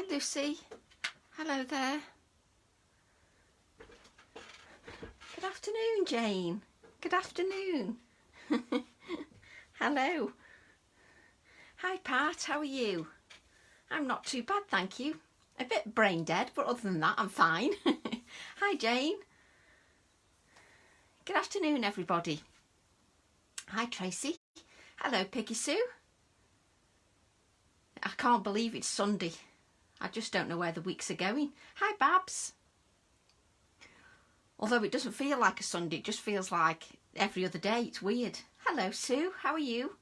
Hi Lucy. Hello there. Good afternoon, Jane. Good afternoon. Hello. Hi Pat, how are you? I'm not too bad, thank you. A bit brain dead, but other than that, I'm fine. Hi Jane. Good afternoon, everybody. Hi Tracy. Hello Piggy Sue. I can't believe it's Sunday. I just don't know where the weeks are going. Hi Babs. Although it doesn't feel like a Sunday, it just feels like every other day. It's weird. Hello Sue, how are you?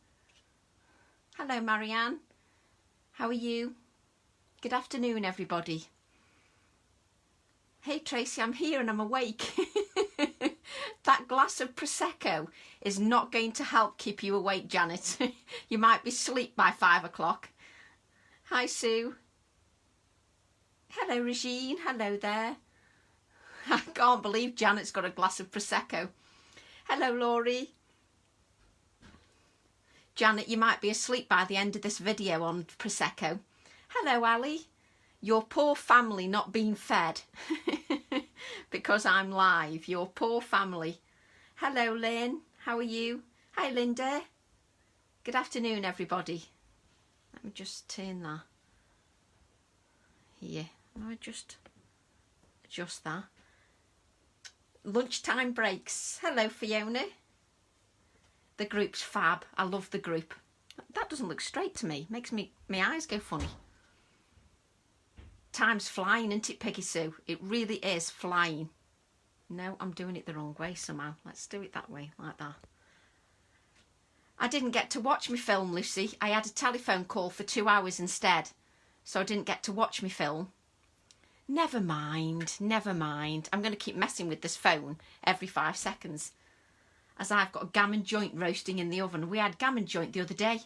Hello Marianne. How are you? Good afternoon everybody. Hey Tracy, I'm here and I'm awake. That glass of Prosecco is not going to help keep you awake, Janet. You might be asleep by 5 o'clock. Hi Sue. Hello Regine, hello there. I can't believe Janet's got a glass of Prosecco. Hello Laurie. Janet, you might be asleep by the end of this video on Prosecco. Hello Ali. Your poor family not being fed because I'm live. Your poor family. Hello Lynn, how are you? Hi Linda. Good afternoon everybody. Let me just turn that here. I just adjust that. Lunchtime breaks. Hello Fiona. The group's fab. I love the group. That doesn't look straight to me. Makes my eyes go funny. Time's flying, isn't it, Peggy Sue? It really is flying. No, I'm doing it the wrong way somehow. Let's do it that way, like that. I didn't get to watch my film, Lucy. I had a telephone call for 2 hours instead, so I didn't get to watch my film. Never mind, never mind. I'm going to keep messing with this phone every 5 seconds, as I've got a gammon joint roasting in the oven. We had gammon joint the other day.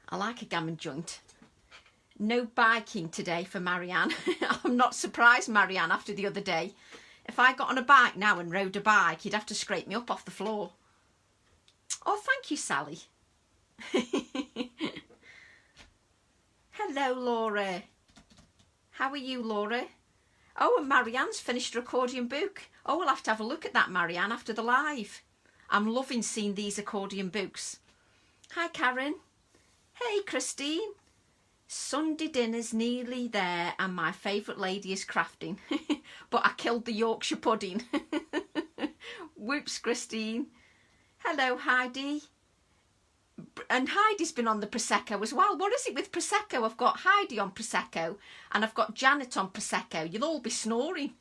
I like a gammon joint. No biking today for Marianne. I'm not surprised, Marianne, after the other day. If I got on a bike now and rode a bike, you'd have to scrape me up off the floor. Oh, thank you, Sally. Hello, Laura. How are you, Laura? Oh, and Marianne's finished her accordion book. Oh, we'll have to have a look at that, Marianne, after the live. I'm loving seeing these accordion books. Hi, Karen. Hey, Christine. Sunday dinner's nearly there and my favourite lady is crafting. But I killed the Yorkshire pudding. Whoops, Christine. Hello, Heidi. And Heidi's been on the Prosecco as well. What is it with Prosecco? I've got Heidi on Prosecco and I've got Janet on Prosecco. You'll all be snoring.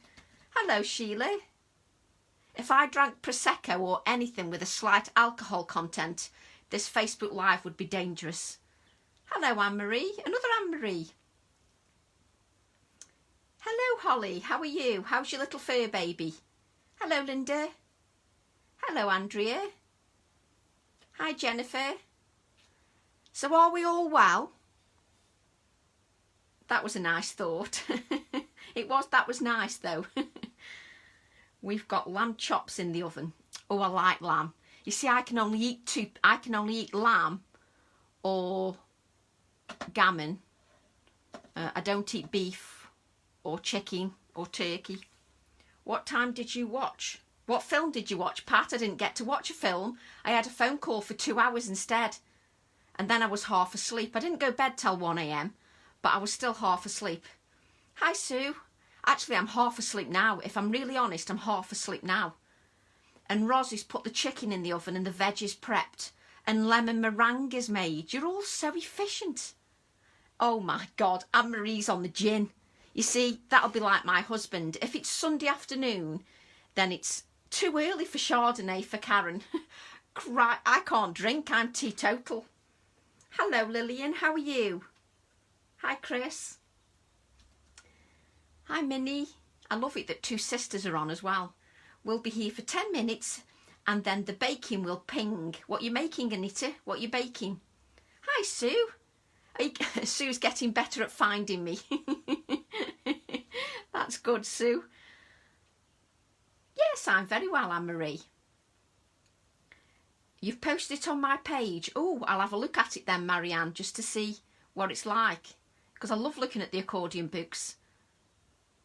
Hello, Sheila. If I drank Prosecco or anything with a slight alcohol content, this Facebook Live would be dangerous. Hello, Anne-Marie. Another Anne-Marie. Hello, Holly. How are you? How's your little fur baby? Hello, Linda. Hello, Andrea. Hi, Jennifer. So are we all well? That was a nice thought. That was nice though. We've got lamb chops in the oven. Oh, I like lamb. You see, I can only eat lamb or gammon. I don't eat beef or chicken or turkey. What time did you watch? What film did you watch, Pat? I didn't get to watch a film. I had a phone call for 2 hours instead. And then I was half asleep. I didn't go to bed till 1 a.m, but I was still half asleep. Hi, Sue. Actually, I'm half asleep now. If I'm really honest, I'm half asleep now. And Rosie's put the chicken in the oven and the veggies prepped. And lemon meringue is made. You're all so efficient. Oh my God, Anne-Marie's on the gin. You see, that'll be like my husband. If it's Sunday afternoon, then it's too early for Chardonnay for Karen. I can't drink, I'm teetotal. Hello Lillian, how are you? Hi Chris. Hi Minnie. I love it that 2 sisters are on as well. We'll be here for 10 minutes and then the baking will ping. What you making, Anita? What you baking? Hi Sue. Sue's getting better at finding me. That's good, Sue. Yes, I'm very well, Anne-Marie. You've posted it on my page. Oh, I'll have a look at it then, Marianne, just to see what it's like. because I love looking at the accordion books.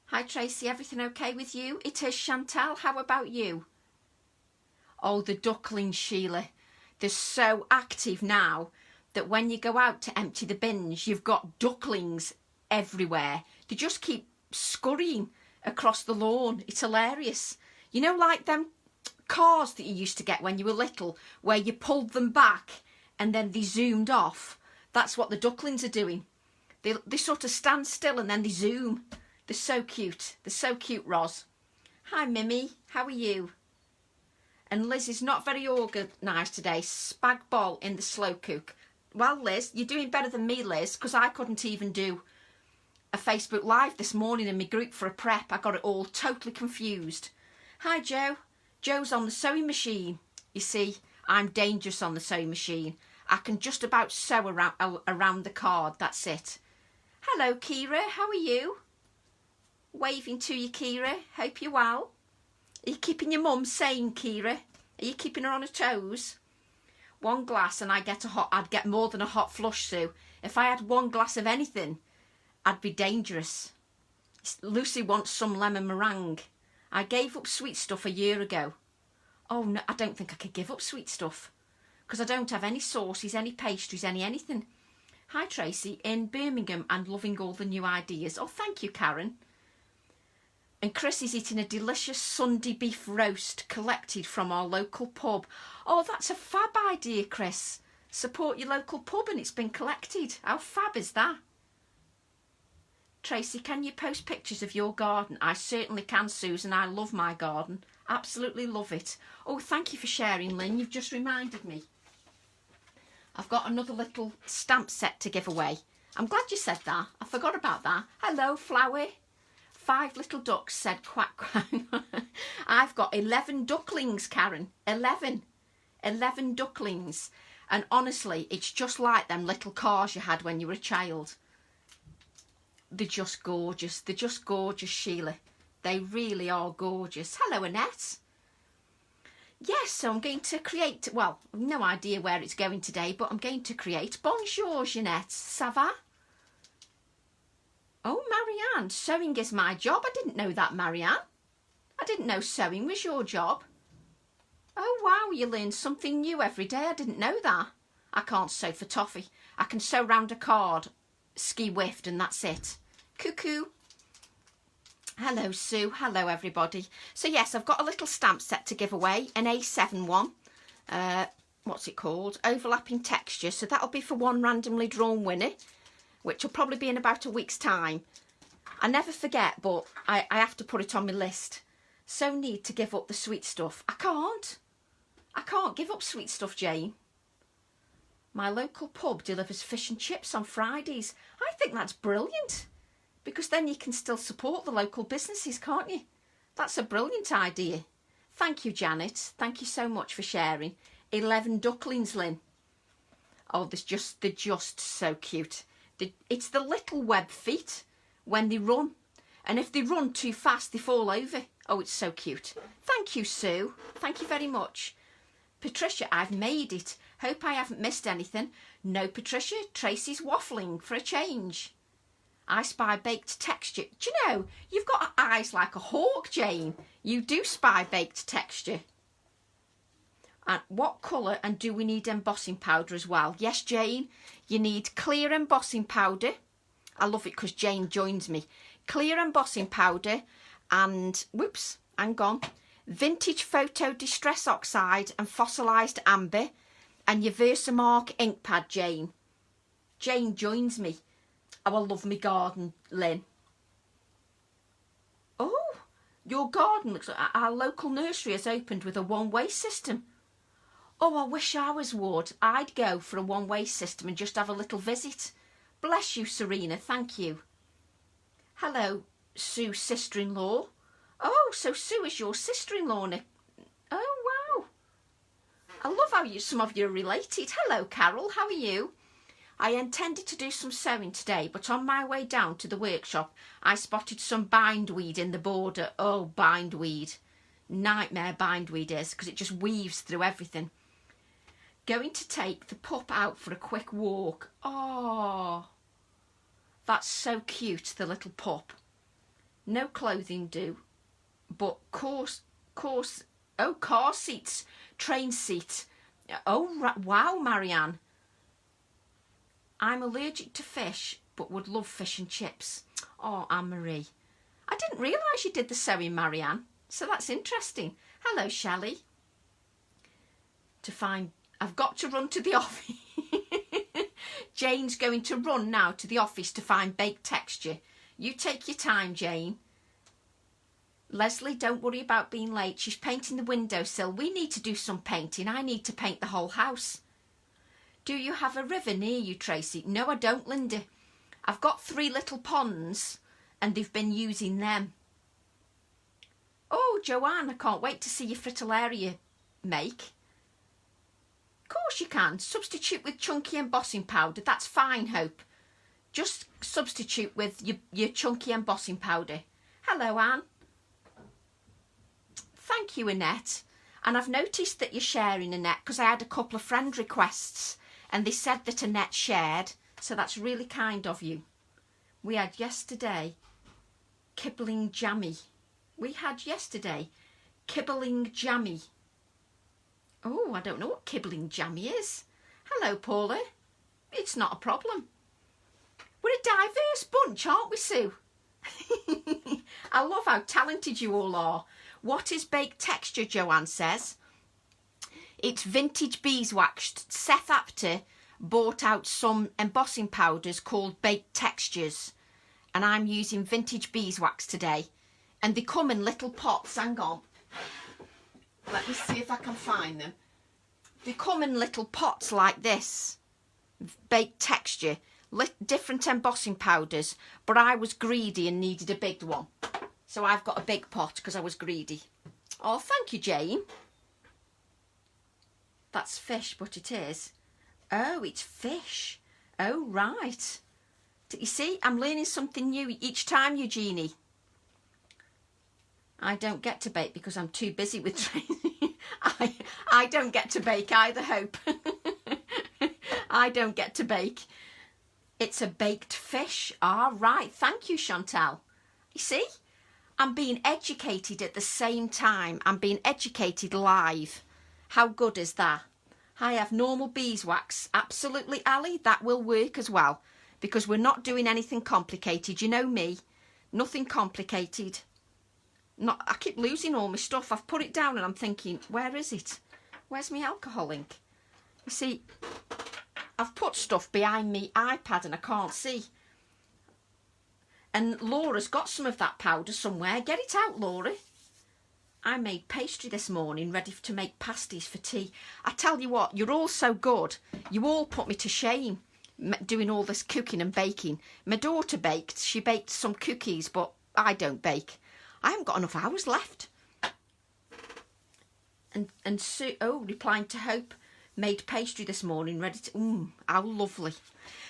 Hi Tracy, everything okay with you? It is Chantal, how about you? Oh, the ducklings, Sheila. They're so active now that when you go out to empty the bins, you've got ducklings everywhere. They just keep scurrying across the lawn. It's hilarious. You know, like them cars that you used to get when you were little, where you pulled them back and then they zoomed off. That's what the ducklings are doing. They sort of stand still and then they zoom. They're so cute. They're so cute, Roz. Hi, Mimi. How are you? And Liz is not very organised today. Spag bol in the slow cook. Well, Liz, you're doing better than me, Liz, because I couldn't even do a Facebook Live this morning in my group for a prep. I got it all totally confused. Hi, Joe. Joe's on the sewing machine. You see, I'm dangerous on the sewing machine. I can just about sew around the card. That's it. Hello, Kira. How are you? Waving to you, Kira. Hope you're well. Are you keeping your mum sane, Kira? Are you keeping her on her toes? One glass and I'd get more than a hot flush, Sue. If I had one glass of anything, I'd be dangerous. Lucy wants some lemon meringue. I gave up sweet stuff a year ago. Oh, no, I don't think I could give up sweet stuff because I don't have any sauces, any pastries, anything. Hi, Tracy, in Birmingham and loving all the new ideas. Oh, thank you, Karen. And Chris is eating a delicious Sunday beef roast collected from our local pub. Oh, that's a fab idea, Chris. Support your local pub and it's been collected. How fab is that? Tracy, can you post pictures of your garden? I certainly can, Susan. I love my garden. Absolutely love it. Oh, thank you for sharing, Lynn. You've just reminded me. I've got another little stamp set to give away. I'm glad you said that. I forgot about that. Hello, Flower. 5 little ducks said quack quack. I've got 11 ducklings, Karen. 11 ducklings. And honestly, it's just like them little cars you had when you were a child. They're just gorgeous. They're just gorgeous, Sheila. They really are gorgeous. Hello, Annette. Yes, so I'm going to create, well, no idea where it's going today, but I'm going to create. Bonjour, Jeanette. Ça va? Oh, Marianne, sewing is my job. I didn't know that, Marianne. I didn't know sewing was your job. Oh, wow, you learn something new every day. I didn't know that. I can't sew for toffee. I can sew round a card, ski whiffed, and that's it. Cuckoo. Hello, Sue. Hello, everybody. So, yes, I've got a little stamp set to give away, an A7 one. What's it called? Overlapping texture. So that'll be for one randomly drawn winner, which will probably be in about a week's time. I never forget, but I have to put it on my list. So need to give up the sweet stuff. I can't give up sweet stuff, Jane. My local pub delivers fish and chips on Fridays. I think that's brilliant, because then you can still support the local businesses, can't you? That's a brilliant idea. Thank you, Janet. Thank you so much for sharing. 11 ducklings, Lynn. Oh, they're just so cute. It's the little web feet when they run. And if they run too fast, they fall over. Oh, it's so cute. Thank you, Sue. Thank you very much. Patricia, I've made it. Hope I haven't missed anything. No, Patricia, Tracy's waffling for a change. I spy baked texture. Do you know, you've got eyes like a hawk, Jane. You do spy baked texture. And what colour, and do we need embossing powder as well? Yes, Jane, you need clear embossing powder. I love it because Jane joins me. Clear embossing powder and, whoops, hang on, vintage photo distress oxide and fossilised amber, and your Versamark ink pad, Jane. Jane joins me. Oh, I love my garden, Lynn. Oh, your garden looks like our local nursery has opened with a one-way system. Oh, I wish ours would. I'd go for a one-way system and just have a little visit. Bless you, Serena. Thank you. Hello, Sue's sister-in-law. Oh, so Sue is your sister-in-law, Nick. Oh, wow. I love how some of you are related. Hello, Carol. How are you? I intended to do some sewing today, but on my way down to the workshop, I spotted some bindweed in the border. Oh, bindweed. Nightmare bindweed is, because it just weaves through everything. Going to take the pup out for a quick walk. Oh, That's so cute, the little pup. No clothing do, but car seats, train seats. Oh, wow, Marianne. I'm allergic to fish, but would love fish and chips. Oh, Anne-Marie. I didn't realise you did the sewing, Marianne. So that's interesting. Hello, Shelley. I've got to run to the office. Jane's going to run now to the office to find baked texture. You take your time, Jane. Leslie, don't worry about being late. She's painting the windowsill. We need to do some painting. I need to paint the whole house. Do you have a river near you, Tracy? No, I don't, Linda. I've got 3 little ponds and they've been using them. Oh, Joanne, I can't wait to see your fritillaria make. Of course you can. Substitute with chunky embossing powder. That's fine, Hope. Just substitute with your chunky embossing powder. Hello, Anne. Thank you, Annette. And I've noticed that you're sharing, Annette, because I had a couple of friend requests and they said that Annette shared. So that's really kind of you. We had yesterday Kibbling Jammy. Kibbling Jammy. Oh, I don't know what Kibbling Jammy is. Hello, Paula. It's not a problem. We're a diverse bunch, aren't we, Sue? I love how talented you all are. What is baked texture, Joanne says? It's vintage beeswax. Seth Apter bought out some embossing powders called baked textures. And I'm using vintage beeswax today. And they come in little pots. Hang on. Let me see if I can find them. They come in little pots like this. Baked texture. Different embossing powders. But I was greedy and needed a big one. So I've got a big pot because I was greedy. Oh, thank you, Jane. That's fish, but it is. Oh, it's fish. Oh, right. You see, I'm learning something new each time, Eugenie. I don't get to bake because I'm too busy with Tracy. I don't get to bake either, Hope. I don't get to bake. It's a baked fish. Ah, right. Thank you, Chantal. You see, I'm being educated at the same time. I'm being educated live. How good is that? I have normal beeswax. Absolutely, Ali. That will work as well because we're not doing anything complicated. You know me. Nothing complicated. I keep losing all my stuff. I've put it down and I'm thinking, where is it? Where's my alcohol ink? You see, I've put stuff behind me iPad and I can't see. And Laura's got some of that powder somewhere. Get it out, Laura. I made pastry this morning ready to make pasties for tea. I tell you what, you're all so good. You all put me to shame doing all this cooking and baking. My daughter baked. She baked some cookies, but I don't bake. I haven't got enough hours left. And Sue, replying to Hope, made pastry this morning ready to... how lovely.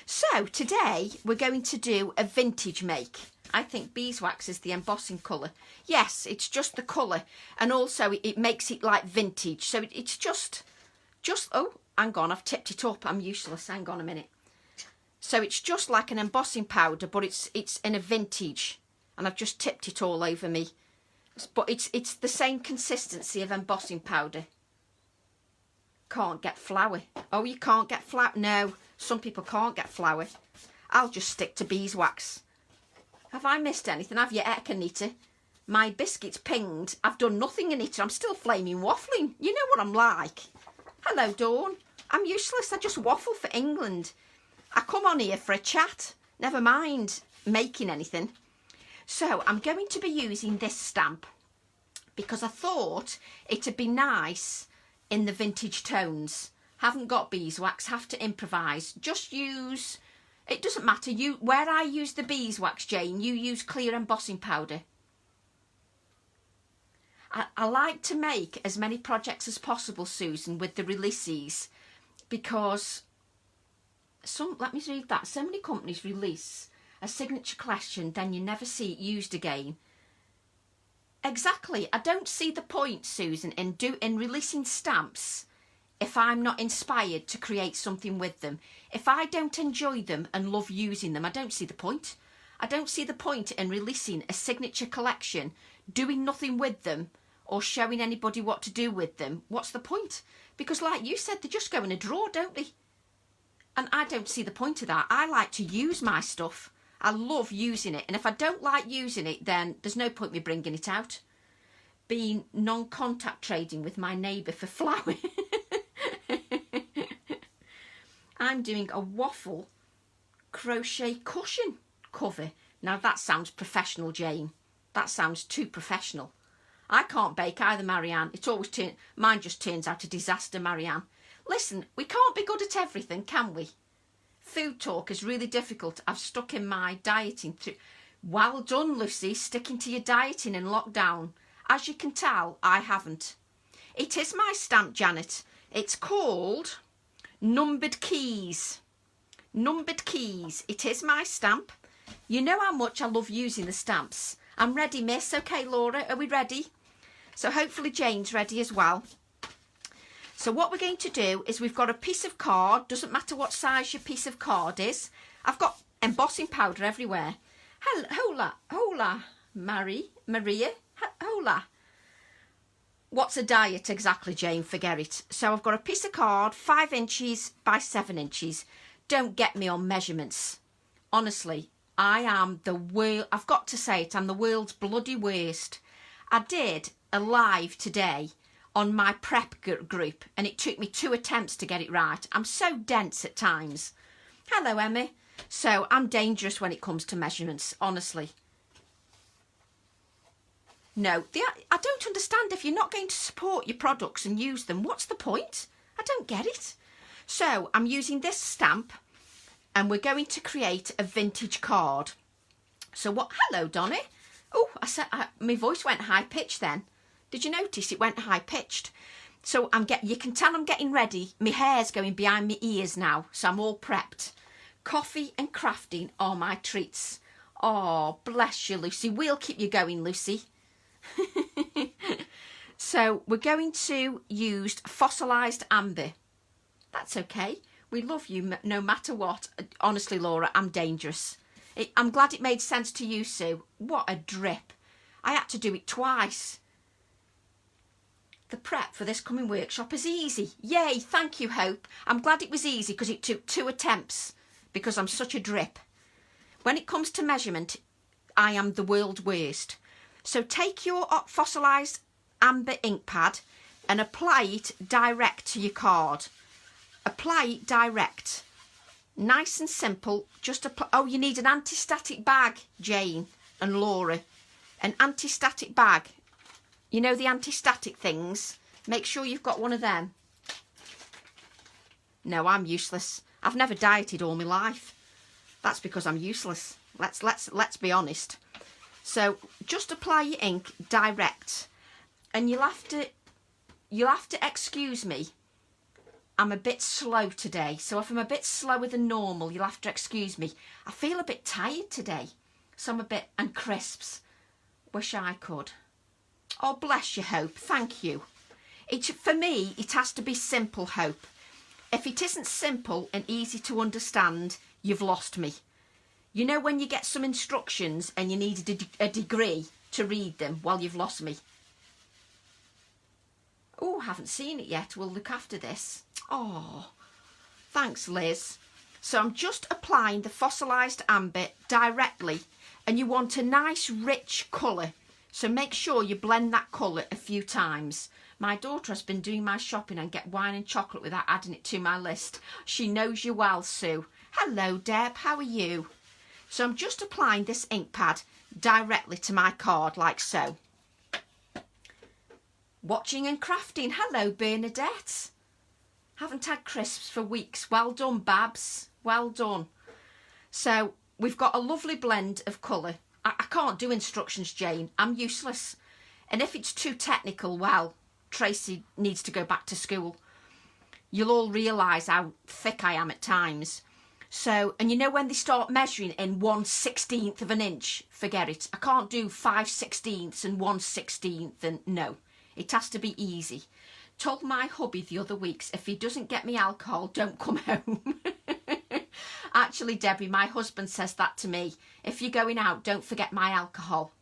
So today we're going to do a vintage make. I think beeswax is the embossing colour. Yes, it's just the colour. And also it makes it like vintage. So it's just... Oh, hang on, I've tipped it up. I'm useless. Hang on a minute. So it's just like an embossing powder, but it's in a vintage. And I've just tipped it all over me. But it's the same consistency of embossing powder. Can't get flour. Oh, you can't get flour? No, some people can't get flour. I'll just stick to beeswax. Have I missed anything? Have you, Ekanita? My biscuits pinged. I've done nothing, Anita. I'm still flaming waffling. You know what I'm like. Hello, Dawn. I'm useless. I just waffle for England. I come on here for a chat. Never mind making anything. So I'm going to be using this stamp because I thought it'd be nice in the vintage tones. Haven't got beeswax, have to improvise. Just use, it doesn't matter, where I use the beeswax, Jane, you use clear embossing powder. I like to make as many projects as possible, Susan, with the releases because let me read that. So many companies release a signature collection, then you never see it used again. Exactly. I don't see the point, Susan, in releasing stamps if I'm not inspired to create something with them. If I don't enjoy them and love using them, I don't see the point. I don't see the point in releasing a signature collection, doing nothing with them, or showing anybody what to do with them. What's the point? Because like you said, they just go in a drawer, don't they? And I don't see the point of that. I like to use my stuff. I love using it. And if I don't like using it, then there's no point me bringing it out. Being non-contact trading with my neighbour for flour. I'm doing a waffle crochet cushion cover. Now that sounds professional, Jane. That sounds too professional. I can't bake either, Marianne. Mine just turns out a disaster, Marianne. Listen, we can't be good at everything, can we? Food talk is really difficult. I've stuck in my dieting through. Well done, Lucy, sticking to your dieting in lockdown. As you can tell, I haven't. It is my stamp, Janet. It's called Numbered Keys. Numbered Keys. It is my stamp. You know how much I love using the stamps. I'm ready, miss. Okay, Laura, are we ready? So hopefully Jane's ready as well. So what we're going to do is we've got a piece of card. Doesn't matter what size your piece of card is. I've got embossing powder everywhere. Hola, hola, Maria, hola. What's a diet exactly, Jane? Forget it. So I've got a piece of card, 5 inches by 7 inches. Don't get me on measurements. Honestly, I am the world. I've got to say it. I'm the world's bloody worst. I did a live today on my prep group and it took me 2 attempts to get it right. I'm so dense at times. Hello, Emmy. So I'm dangerous when it comes to measurements, honestly. No, I don't understand. If you're not going to support your products and use them, what's the point? I don't get it. So I'm using this stamp and we're going to create a vintage card. So what? Hello, Donny. Oh, my voice went high pitched then. Did you notice it went high pitched? So you can tell I'm getting ready. My hair's going behind my ears now, so I'm all prepped. Coffee and crafting are my treats. Oh, bless you, Lucy. We'll keep you going, Lucy. So we're going to use fossilised amber. That's okay. We love you no matter what. Honestly, Laura, I'm dangerous. I'm glad it made sense to you, Sue. What a drip. I had to do it twice. The prep for this coming workshop is easy. Yay, thank you, Hope. I'm glad it was easy because it took 2 attempts because I'm such a drip. When it comes to measurement, I am the world's worst. So take your fossilised amber ink pad and apply it direct to your card. Apply it direct. Nice and simple. Just apply. Oh, you need an anti-static bag, Jane and Laura. An anti-static bag. You know the anti-static things? Make sure you've got one of them. No, I'm useless. I've never dieted all my life. That's because I'm useless. Let's be honest. So just apply your ink direct. And you'll have to excuse me. I'm a bit slow today. So if I'm a bit slower than normal, you'll have to excuse me. I feel a bit tired today. So I'm a bit, and crisps. Wish I could. Oh, bless you, Hope. Thank you. For me, it has to be simple, Hope. If it isn't simple and easy to understand, you've lost me. You know when you get some instructions and you need a degree to read them? Well, you've lost me. Oh, haven't seen it yet. We'll look after this. Oh, thanks, Liz. So I'm just applying the fossilised amber directly, and you want a nice rich colour. So make sure you blend that colour a few times. My daughter has been doing my shopping and get wine and chocolate without adding it to my list. She knows you well, Sue. Hello, Deb. How are you? So I'm just applying this ink pad directly to my card like so. Watching and crafting. Hello, Bernadette. Haven't had crisps for weeks. Well done, Babs. Well done. So we've got a lovely blend of colour. I can't do instructions, Jane. I'm useless. And if it's too technical, well, Tracy needs to go back to school. You'll all realise how thick I am at times. So, and you know when they start measuring in 1/16 of an inch, forget it. I can't do 5/16 and 1/16 and no. It has to be easy. told my hubby the other weeks, if he doesn't get me alcohol, don't come home. Actually, Debbie, my husband says that to me. If you're going out, don't forget my alcohol.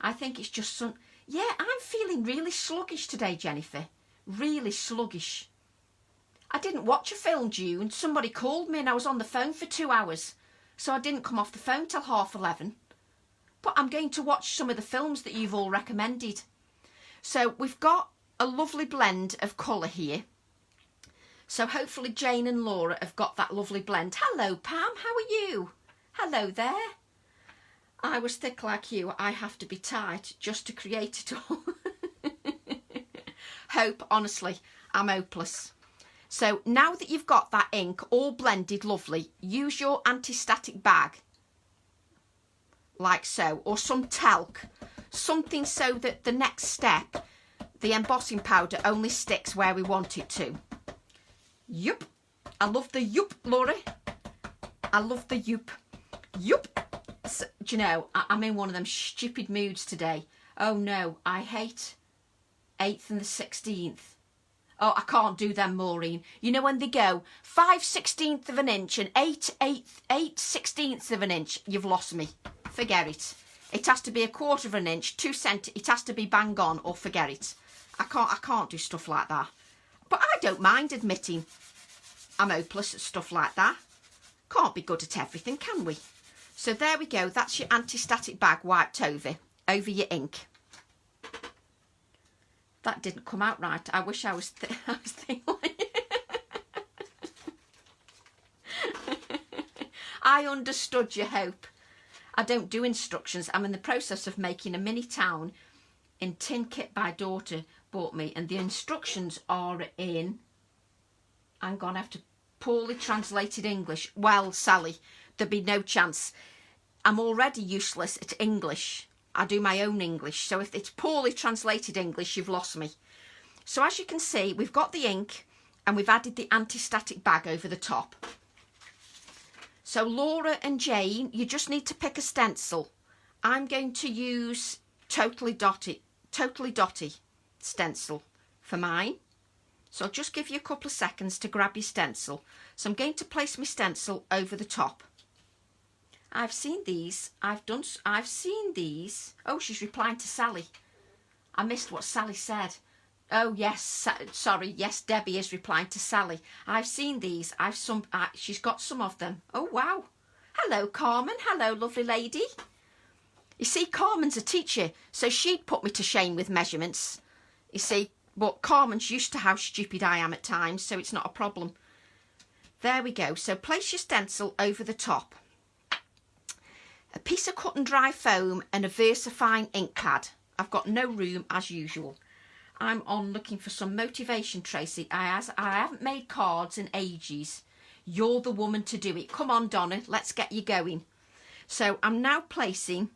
I think it's just some... Yeah, I'm feeling really sluggish today, Jennifer. Really sluggish. I didn't watch a film, June. Somebody called me and I was on the phone for 2 hours. So I didn't come off the phone till 11:30. But I'm going to watch some of the films that you've all recommended. So we've got a lovely blend of colour here. So hopefully Jane and Laura have got that lovely blend. Hello, Pam. How are you? Hello there. I was thick like you. I have to be tight just to create it all. Hope, honestly, I'm hopeless. So now that you've got that ink all blended lovely, use your anti-static bag. Like so. Or some talc. Something so that the next step, the embossing powder only sticks where we want it to. Yup. I love the yup, Laura. I love the yup. Yup. So, do you know, I'm in one of them stupid moods today. Oh no, I hate 8th and the 16th. Oh, I can't do them, Maureen. You know when they go 5/16 of an inch and 8/16 of an inch, you've lost me. Forget it. It has to be 1/4 of an inch, 2 cent. It has to be bang on, or forget it. I can't do stuff like that. But I don't mind admitting I'm hopeless at stuff like that. Can't be good at everything, can we? So there we go. That's your anti-static bag wiped over your ink. That didn't come out right. I wish I was thinking. I understood your hope. I don't do instructions. I'm in the process of making a mini town in tin kit my daughter bought me, and the instructions are in, I'm going to have to poorly translated English. Well, Sally, there'd be no chance. I'm already useless at English. I do my own English. So if it's poorly translated English, you've lost me. So as you can see, we've got the ink and we've added the anti-static bag over the top. So Laura and Jane, you just need to pick a stencil. I'm going to use Totally Dotty stencil for mine. So I'll just give you a couple of seconds to grab your stencil. So I'm going to place my stencil over the top. I've seen these. I've seen these. Oh, she's replying to Sally. I missed what Sally said. Oh, yes. Sorry. Yes, Debbie is replying to Sally. I've seen these. She's got some of them. Oh, wow. Hello, Carmen. Hello, lovely lady. You see, Carmen's a teacher, so she'd put me to shame with measurements. You see, but Carmen's used to how stupid I am at times, so it's not a problem. There we go. So place your stencil over the top. A piece of cut and dry foam and a VersaFine ink pad. I've got no room as usual. I'm on looking for some motivation, Tracy. I haven't made cards in ages. You're the woman to do it. Come on, Donna, let's get you going. So I'm now placing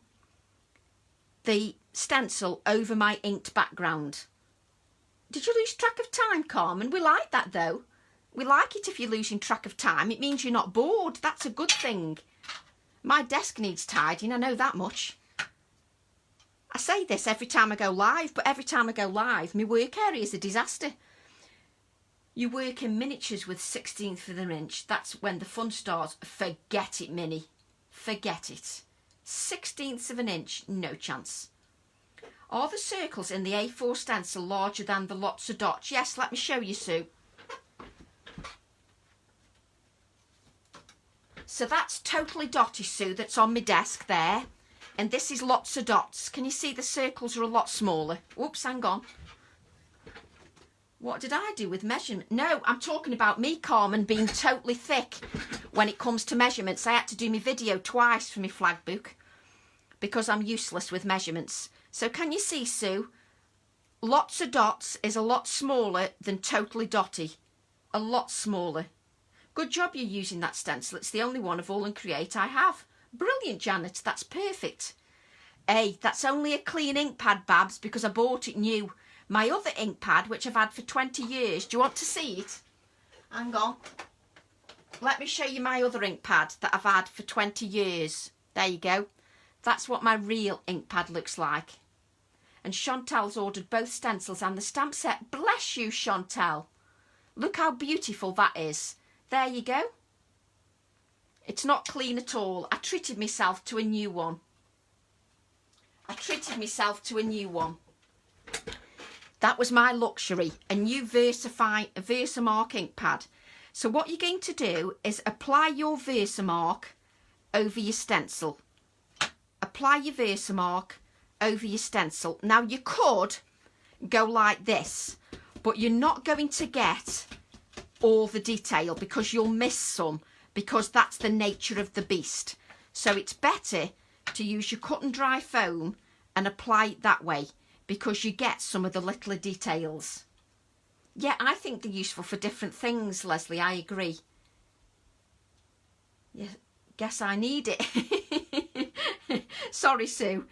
the stencil over my inked background. Did you lose track of time, Carmen? We like that though. We like it if you're losing track of time. It means you're not bored. That's a good thing. My desk needs tidying, I know that much. I say this every time I go live, but every time I go live, my work area is a disaster. You work in miniatures with 1/16 of an inch. That's when the fun starts. Forget it, Minnie. Forget it. 1/16 of an inch, no chance. Are the circles in the A4 stencil larger than the lots of dots? Yes, let me show you, Sue. So that's Totally Dotty, Sue, that's on my desk there. And this is Lots of Dots. Can you see the circles are a lot smaller? Whoops, hang on. What did I do with measurement? No, I'm talking about me, Carmen, being totally thick when it comes to measurements. I had to do my video twice for my flag book because I'm useless with measurements. So can you see, Sue? Lots of Dots is a lot smaller than Totally Dotty. A lot smaller. Good job you're using that stencil. It's the only one of all and create I have. Brilliant, Janet. That's perfect. Hey, that's only a clean ink pad, Babs, because I bought it new. My other ink pad, which I've had for 20 years. Do you want to see it? Hang on. Let me show you my other ink pad that I've had for 20 years. There you go. That's what my real ink pad looks like. And Chantel's ordered both stencils and the stamp set. Bless you, Chantel. Look how beautiful that is. There you go. It's not clean at all. I treated myself to a new one. That was my luxury, a new Versamark ink pad. So what you're going to do is apply your Versamark over your stencil. Apply your Versamark over your stencil. Now you could go like this, but you're not going to get all the detail because you'll miss some, because that's the nature of the beast. So it's better to use your cut and dry foam and apply it that way, because you get some of the littler details. Yeah, I think they're useful for different things, Leslie, I agree. Yeah, guess I need it. Sorry, Sue.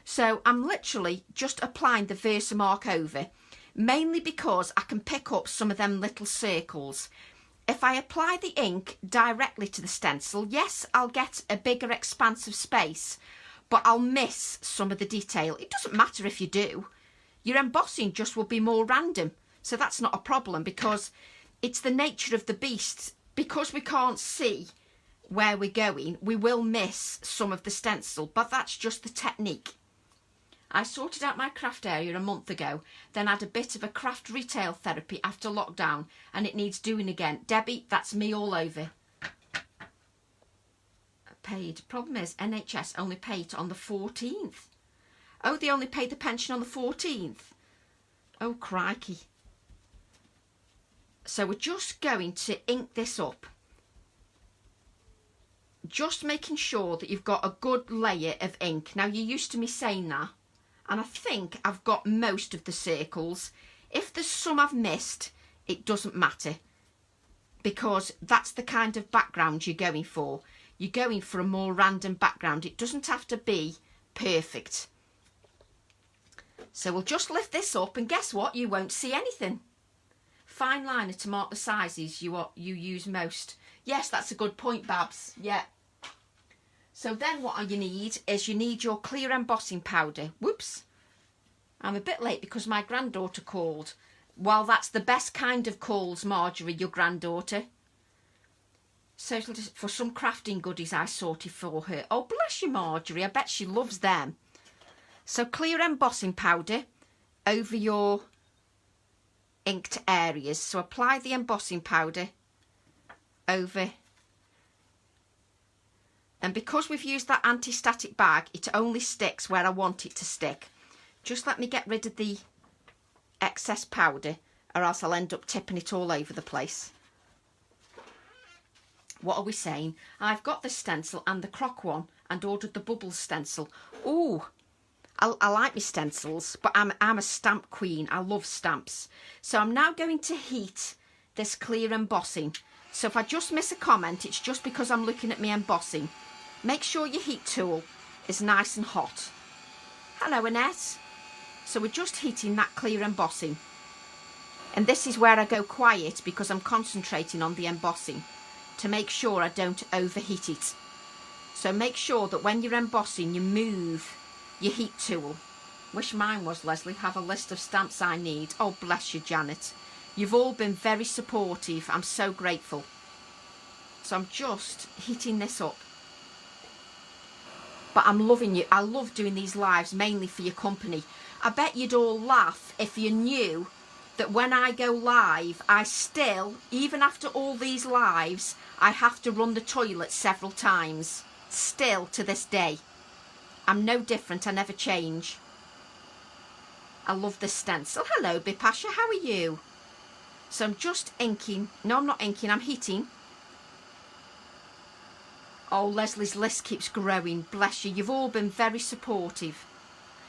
So I'm literally just applying the Versamark over, mainly because I can pick up some of them little circles. If I apply the ink directly to the stencil, yes, I'll get a bigger expanse of space, but I'll miss some of the detail. It doesn't matter if you do. Your embossing just will be more random. So that's not a problem, because it's the nature of the beast. Because we can't see where we're going, we will miss some of the stencil, but that's just the technique. I sorted out my craft area a month ago, then had a bit of a craft retail therapy after lockdown, and it needs doing again. Debbie, that's me all over. Paid. Problem is, NHS only pay it on the 14th. Oh, they only pay the pension on the 14th. Oh, crikey. So we're just going to ink this up. Just making sure that you've got a good layer of ink. Now, you're used to me saying that, and I think I've got most of the circles. If there's some I've missed, it doesn't matter, because that's the kind of background you're going for. You're going for a more random background. It doesn't have to be perfect. So we'll just lift this up, and guess what? You won't see anything. Fine liner to mark the sizes you use most. Yes, that's a good point, Babs. Yeah. So then what you need is you need your clear embossing powder. Whoops. I'm a bit late because my granddaughter called. Well, that's the best kind of calls, Marjorie, your granddaughter. So for some crafting goodies I sorted for her. Oh, bless you, Marjorie. I bet she loves them. So clear embossing powder over your inked areas. So apply the embossing powder over. And because we've used that anti-static bag, it only sticks where I want it to stick. Just let me get rid of the excess powder, or else I'll end up tipping it all over the place. What are we saying? I've got the stencil and the croc one and ordered the bubbles stencil. Ooh, I like my stencils, but I'm a stamp queen. I love stamps. So I'm now going to heat this clear embossing. So if I just miss a comment, it's just because I'm looking at my embossing. Make sure your heat tool is nice and hot. Hello, Annette. So we're just heating that clear embossing. And this is where I go quiet, because I'm concentrating on the embossing to make sure I don't overheat it. So make sure that when you're embossing, you move your heat tool. Wish mine was, Leslie. Have a list of stamps I need. Oh, bless you, Janet. You've all been very supportive. I'm so grateful. So I'm just heating this up. But I'm loving you. I love doing these lives mainly for your company. I bet you'd all laugh if you knew that when I go live, I still, even after all these lives, I have to run the toilet several times. Still to this day. I'm no different. I never change. I love this stencil. Hello, Bipasha. How are you? So I'm just inking. No, I'm not inking. I'm heating. Oh, Leslie's list keeps growing. Bless you. You've all been very supportive.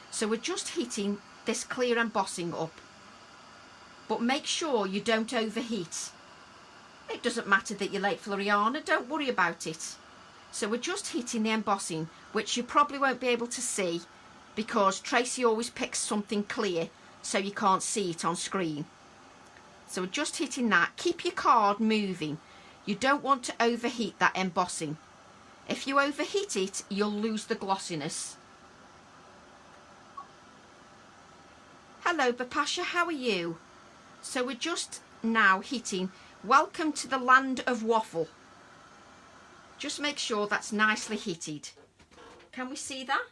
So we're just heating this clear embossing up. But make sure you don't overheat. It doesn't matter that you're late, Floriana. Don't worry about it. So we're just heating the embossing, which you probably won't be able to see because Tracy always picks something clear so you can't see it on screen. So we're just heating that. Keep your card moving. You don't want to overheat that embossing. If you overheat it, you'll lose the glossiness. Hello, Bapasha, how are you? So we're just now hitting welcome to the land of waffle. Just make sure that's nicely hitted. Can we see that?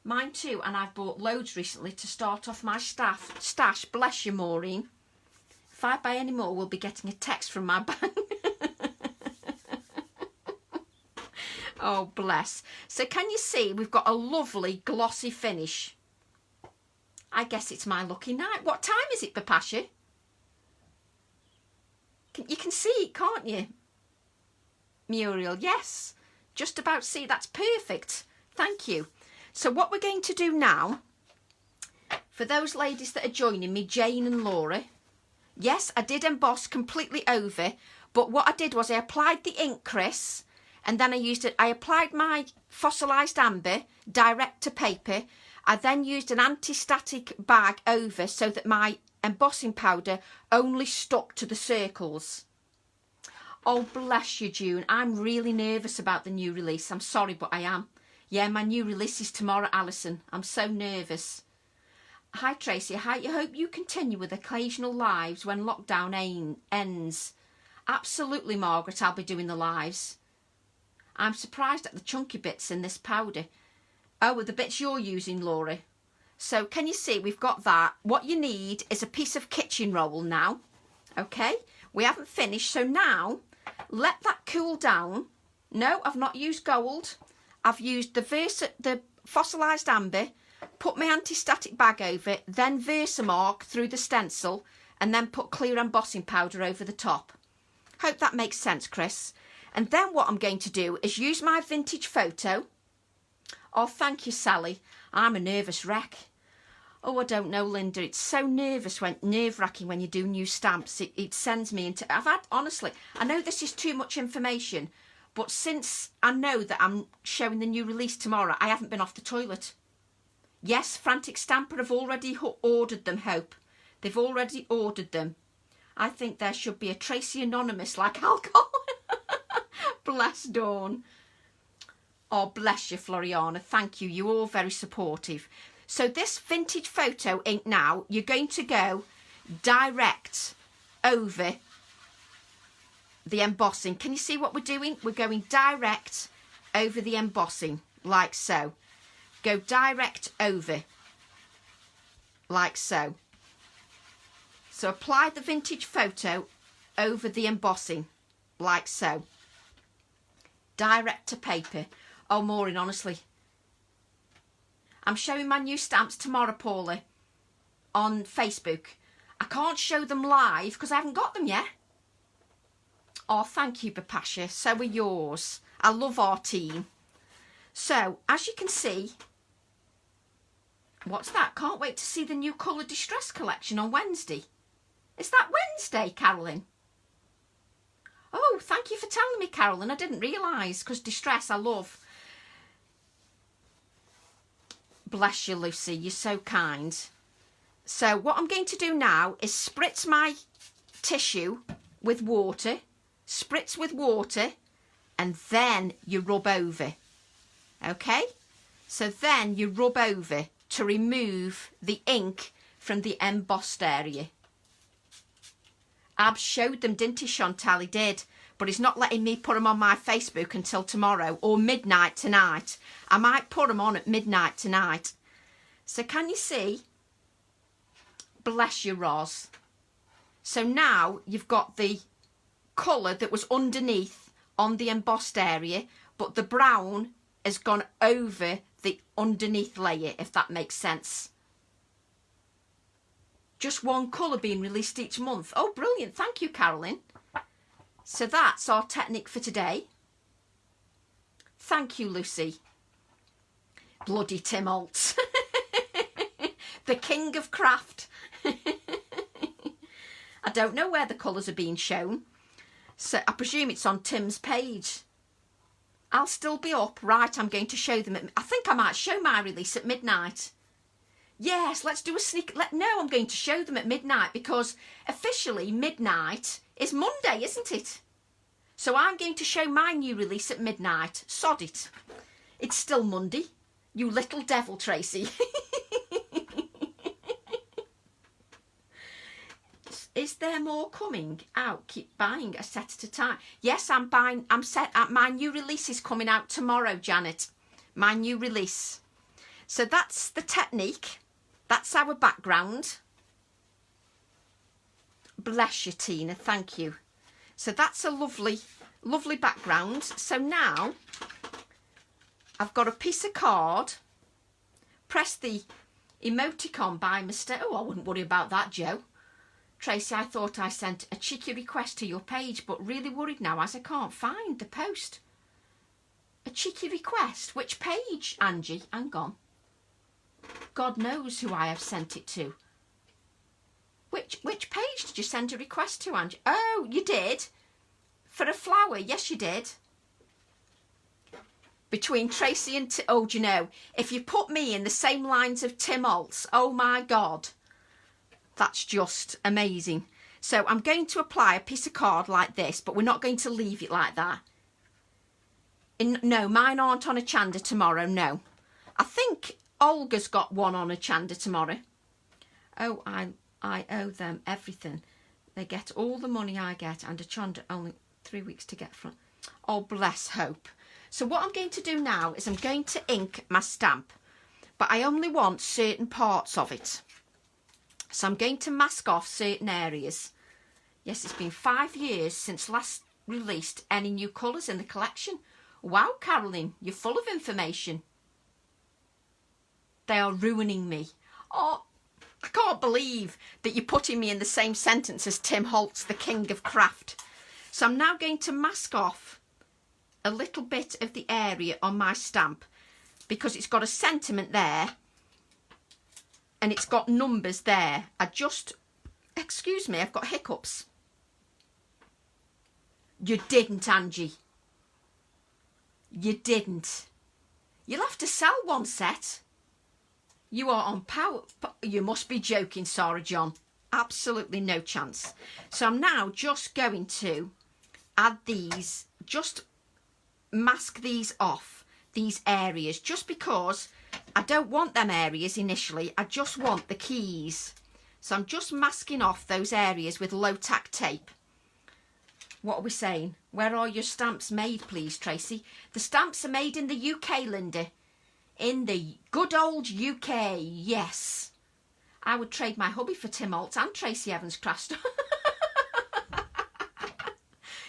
Mine too, and I've bought loads recently to start off my stash. Bless you, Maureen. If I buy any more, we'll be getting a text from my bank. Oh, bless. So can you see we've got a lovely glossy finish? I guess it's my lucky night. What time is it, Bapasha? You can see it, can't you? Muriel, yes. Just about see. That's perfect. Thank you. So what we're going to do now, for those ladies that are joining me, Jane and Laura, yes, I did emboss completely over, but what I did was I applied the ink, Chris, and then I applied my fossilised amber direct to paper. I then used an anti-static bag over so that my embossing powder only stuck to the circles. Oh, bless you, June. I'm really nervous about the new release. I'm sorry, but I am. Yeah, my new release is tomorrow, Alison. I'm so nervous. Hi, Tracy. Hi. I hope you continue with occasional lives when lockdown ends. Absolutely, Margaret. I'll be doing the lives. I'm surprised at the chunky bits in this powder. Oh, the bits you're using, Laura. So can you see we've got that? What you need is a piece of kitchen roll now. Okay, we haven't finished. So now let that cool down. No, I've not used gold. I've used the fossilised amber, put my anti-static bag over it, then Versamark through the stencil, and then put clear embossing powder over the top. Hope that makes sense, Chris. And then what I'm going to do is use my vintage photo. Oh, thank you, Sally. I'm a nervous wreck. Oh, I don't know, Linda. It's so nerve-wracking when you do new stamps. It sends me into... honestly, I know this is too much information, but since I know that I'm showing the new release tomorrow, I haven't been off the toilet. Yes, Frantic Stamper have already ordered them, Hope. They've already ordered them. I think there should be a Tracy Anonymous like alcohol. Bless Dawn. Oh, bless you, Floriana. Thank you. You're all very supportive. So this vintage photo ink now, you're going to go direct over the embossing. Can you see what we're doing? We're going direct over the embossing, like so. Go direct over, like so. So apply the vintage photo over the embossing, like so. Direct to paper. Oh, Maureen, honestly. I'm showing my new stamps tomorrow, Paula, on Facebook. I can't show them live because I haven't got them yet. Oh, thank you, Bapasha. So are yours. I love our team. So, as you can see, what's that? Can't wait to see the new Colour Distress collection on Wednesday. Is that Wednesday, Carolyn? Oh, thank you for telling me, Carolyn. I didn't realise, because Distress I love. Bless you, Lucy. You're so kind. So what I'm going to do now is spritz my tissue with water. Spritz with water. And then you rub over. Okay? So then you rub over to remove the ink from the embossed area. Ab showed them, didn't he, Chantal? He did. But he's not letting me put them on my Facebook until tomorrow or midnight tonight. I might put them on at midnight tonight. So can you see? Bless you, Roz. So now you've got the colour that was underneath on the embossed area, but the brown has gone over the underneath layer, if that makes sense. Just one colour being released each month. Oh, brilliant. Thank you, Carolyn. So that's our technique for today. Thank you, Lucy. Bloody Tim Holtz. The king of craft. I don't know where the colours are being shown. So I presume it's on Tim's page. I'll still be up. Right, I'm going to show them. I think I might show my release at midnight. Yes, let's do a sneak. No, I'm going to show them at midnight because officially midnight is Monday, isn't it? So I'm going to show my new release at midnight. Sod it. It's still Monday. You little devil, Tracy. Is there more coming out? Keep buying a set at a time. Yes, I'm buying. I'm set. My new release is coming out tomorrow, Janet. My new release. So that's the technique. That's our background. Bless you, Tina. Thank you. So that's a lovely, lovely background. So now I've got a piece of card. Press the emoticon by mistake. Oh, I wouldn't worry about that, Joe. Tracy, I thought I sent a cheeky request to your page, but really worried now as I can't find the post. A cheeky request? Which page, Angie? Hang on. God knows who I have sent it to. Which page did you send a request to, Angie? Oh, you did? For a flower? Yes, you did. Between Tracy and... oh, do you know, if you put me in the same lines of Tim Holtz, oh my God. That's just amazing. So I'm going to apply a piece of card like this, but we're not going to leave it like that. No, mine aren't on a Chanda tomorrow, no. I think Olga's got one on a Chanda tomorrow. Oh, I owe them everything. They get all the money I get and a Chanda only 3 weeks to get from. Oh, bless Hope. So what I'm going to do now is I'm going to ink my stamp, but I only want certain parts of it. So I'm going to mask off certain areas. Yes, it's been 5 years since last released any new colours in the collection. Wow, Caroline, you're full of information. They are ruining me. Oh, I can't believe that you're putting me in the same sentence as Tim Holtz, the king of craft. So I'm now going to mask off a little bit of the area on my stamp because it's got a sentiment there. And it's got numbers there. Excuse me, I've got hiccups. You didn't, Angie. You didn't. You'll have to sell one set. You are on power. You must be joking, Sarah John. Absolutely no chance. So I'm now just going to add these, just mask these off, these areas, just because I don't want them areas initially. I just want the keys. So I'm just masking off those areas with low tack tape. What are we saying? Where are your stamps made, please, Tracy? The stamps are made in the UK, Linda. In the good old UK, yes. I would trade my hubby for Tim Holtz and Tracy Evans Craft.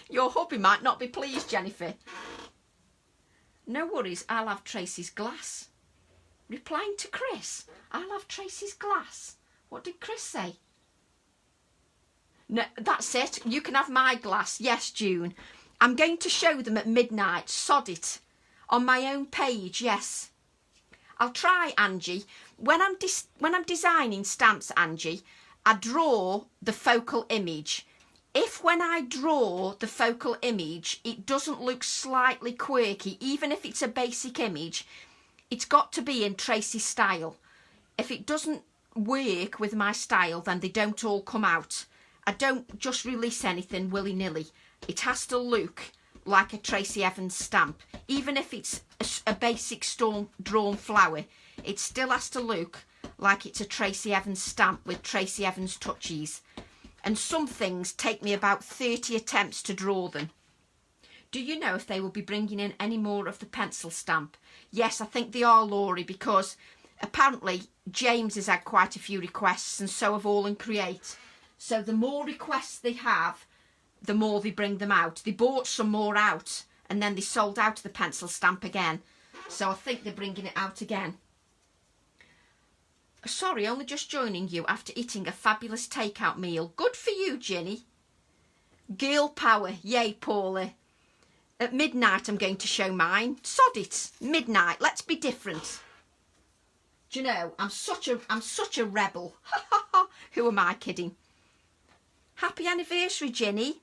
Your hubby might not be pleased, Jennifer. No worries, I'll have Tracy's glass. Replying to Chris, I'll have Tracy's glass. What did Chris say? No, that's it. You can have my glass. Yes, June. I'm going to show them at midnight. Sod it. On my own page, yes. I'll try, Angie. When I'm designing stamps, Angie, I draw the focal image. If when I draw the focal image, it doesn't look slightly quirky, even if it's a basic image, it's got to be in Tracy's style. If it doesn't work with my style, then they don't all come out. I don't just release anything willy-nilly. It has to look like a Tracy Evans stamp. Even if it's a basic drawn flower, it still has to look like it's a Tracy Evans stamp with Tracy Evans touches. And some things take me about 30 attempts to draw them. Do you know if they will be bringing in any more of the pencil stamp? Yes, I think they are, Laurie, because apparently James has had quite a few requests and so have All and Create. So the more requests they have, the more they bring them out. They bought some more out and then they sold out the pencil stamp again. So I think they're bringing it out again. Sorry, only just joining you after eating a fabulous takeout meal. Good for you, Ginny. Girl power. Yay, Paula. At midnight I'm going to show mine. Sod it. Midnight. Let's be different. Do you know, I'm such a rebel. Who am I kidding? Happy anniversary, Ginny.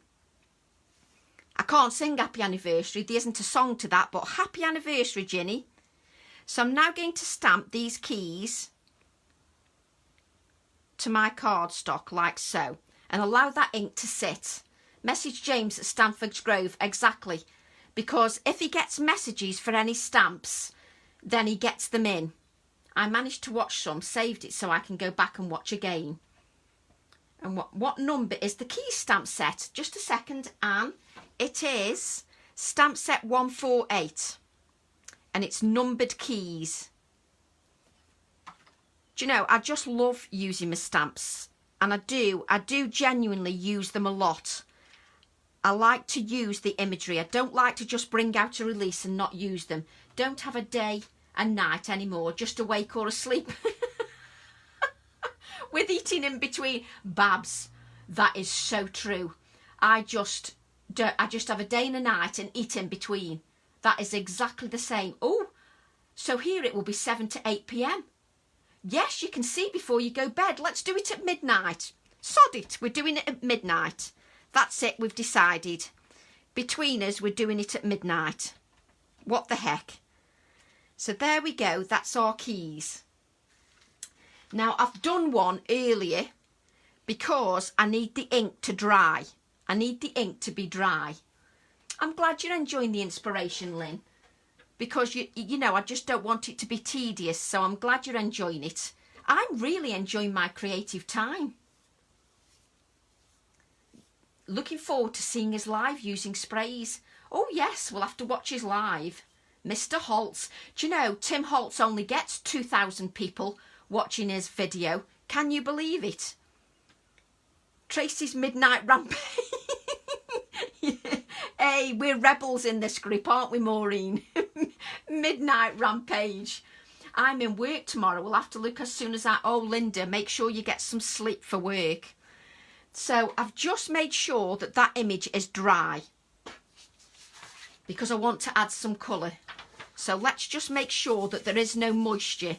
I can't sing happy anniversary. There isn't a song to that, but happy anniversary, Ginny. So I'm now going to stamp these keys to my cardstock like so and allow that ink to sit. Message James at Stamford's Grove, exactly, because if he gets messages for any stamps, then he gets them in. I managed to watch some, saved it so I can go back and watch again. And what number is the key stamp set? Just a second, Anne. It is stamp set 148. And it's numbered keys. Do you know, I just love using my stamps. And I do genuinely use them a lot. I like to use the imagery. I don't like to just bring out a release and not use them. Don't have a day and night anymore, just awake or asleep. With eating in between. Babs, that is so true. I just have a day and a night and eat in between. That is exactly the same. Oh, so here it will be 7 to 8 p.m. Yes, you can see before you go bed. Let's do it at midnight. Sod it, we're doing it at midnight. That's it, we've decided. Between us, we're doing it at midnight. What the heck? So there we go, that's our keys. Now, I've done one earlier because I need the ink to dry. I need the ink to be dry. I'm glad you're enjoying the inspiration, Lynn, because you know, I just don't want it to be tedious, so I'm glad you're enjoying it. I'm really enjoying my creative time. Looking forward to seeing us live using sprays. Oh yes, we'll have to watch us live. Mr. Holtz. Do you know, Tim Holtz only gets 2,000 people watching his video. Can you believe it? Tracy's Midnight Rampage. Yeah. Hey, we're rebels in this group, aren't we, Maureen? Midnight Rampage. I'm in work tomorrow. We'll have to look as soon as Oh, Linda, make sure you get some sleep for work. So I've just made sure that that image is dry because I want to add some colour. So let's just make sure that there is no moisture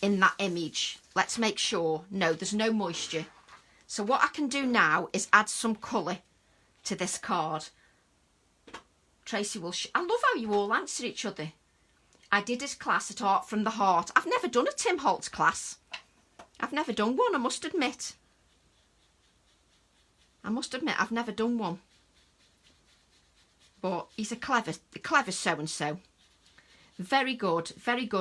in that image. Let's make sure. No, there's no moisture. So what I can do now is add some colour to this card. Tracy will... I love how you all answer each other. I did his class at Art from the Heart. I've never done a Tim Holtz class. I've never done one, I must admit. I've never done one. But he's a clever so-and-so. Very good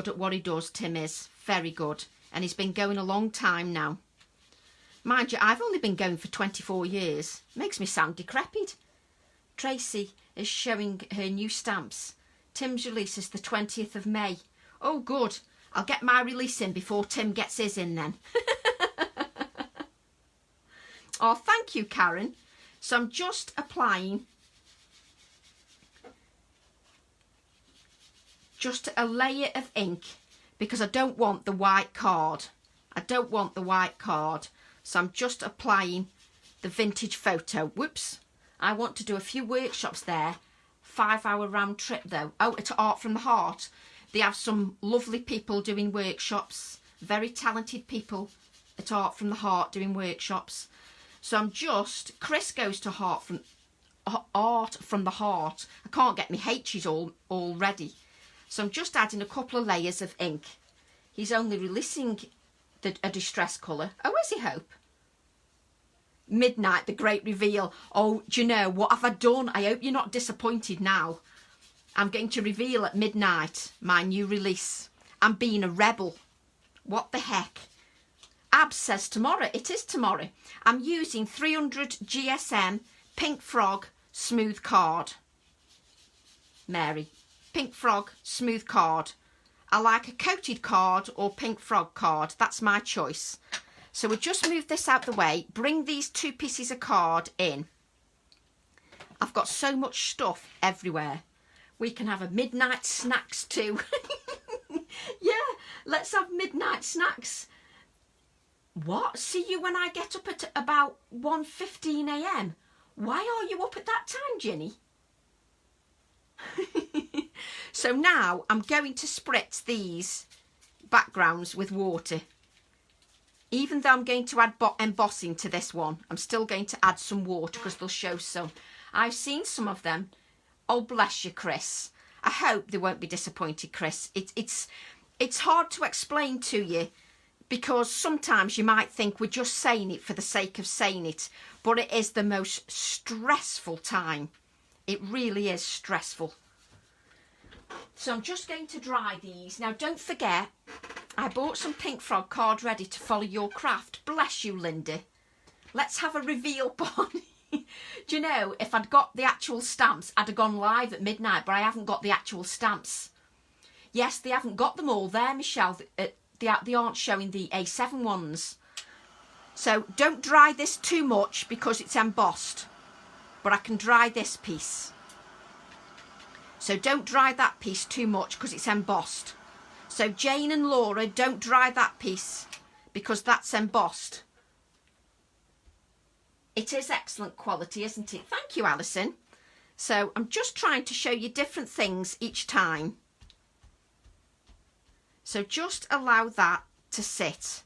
at what he does, Tim is. Very good. And he's been going a long time now. Mind you, I've only been going for 24 years. Makes me sound decrepit. Tracy is showing her new stamps. Tim's release is the 20th of May. Oh, good. I'll get my release in before Tim gets his in then. Oh, thank you, Karen. So I'm just applying just a layer of ink because I don't want the white card. So I'm just applying the vintage photo. Whoops. I want to do a few workshops there. 5-hour round trip though. Oh, at Art from the Heart. They have some lovely people doing workshops. Very talented people at Art from the Heart doing workshops. So I'm just... Chris goes to Art from the Heart. I can't get my H's already. So I'm just adding a couple of layers of ink. He's only releasing a distress colour. Oh, is he, Hope? Midnight, the great reveal. Oh, do you know, what have I done? I hope you're not disappointed now. I'm going to reveal at midnight my new release. I'm being a rebel. What the heck? Abs says tomorrow. It is tomorrow. I'm using 300 GSM Pink Frog Smooth Card. Mary. Pink Frog Smooth Card. I like a coated card or Pink Frog card. That's my choice. So we'll just move this out the way. Bring these two pieces of card in. I've got so much stuff everywhere. We can have a midnight snacks too. Yeah, let's have midnight snacks. What? See you when I get up at about 1:15 a.m. Why are you up at that time, Ginny? So now I'm going to spritz these backgrounds with water. Even though I'm going to add embossing to this one, I'm still going to add some water because they'll show some. I've seen some of them. Oh, bless you, Chris. I hope they won't be disappointed, Chris. It's hard to explain to you because sometimes you might think we're just saying it for the sake of saying it, but it is the most stressful time. It really is stressful. So I'm just going to dry these. Now, don't forget, I bought some Pink Frog card ready to follow your craft. Bless you, Linda. let's have a reveal party. Do you know, if I'd got the actual stamps, I'd have gone live at midnight, but I haven't got the actual stamps. Yes, they haven't got them all there, Michelle. They aren't showing the A7 ones. So don't dry this too much because it's embossed. But I can dry this piece. So don't dry that piece too much because it's embossed. So Jane and Laura, don't dry that piece because that's embossed. It is excellent quality, isn't it? Thank you, Alison. So I'm just trying to show you different things each time. So just allow that to sit.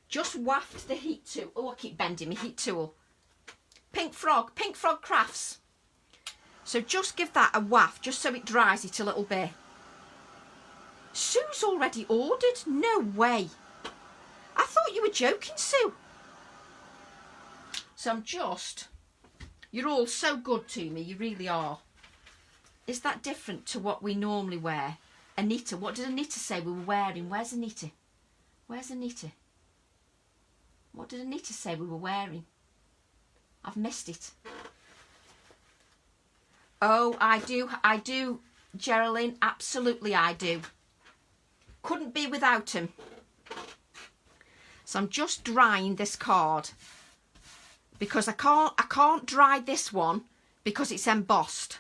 Just waft the heat tool. Oh, I keep bending my heat tool. Pink Frog Crafts. So just give that a waft, just so it dries it a little bit. Sue's already ordered? No way. I thought you were joking, Sue. So I'm just... You're all so good to me, you really are. Is that different to what we normally wear? Anita, what did Anita say we were wearing? Where's Anita? Where's Anita? What did Anita say we were wearing? I've missed it. Oh, I do, Geraldine, absolutely I do. Couldn't be without him. So I'm just drying this card because I can't dry this one because it's embossed.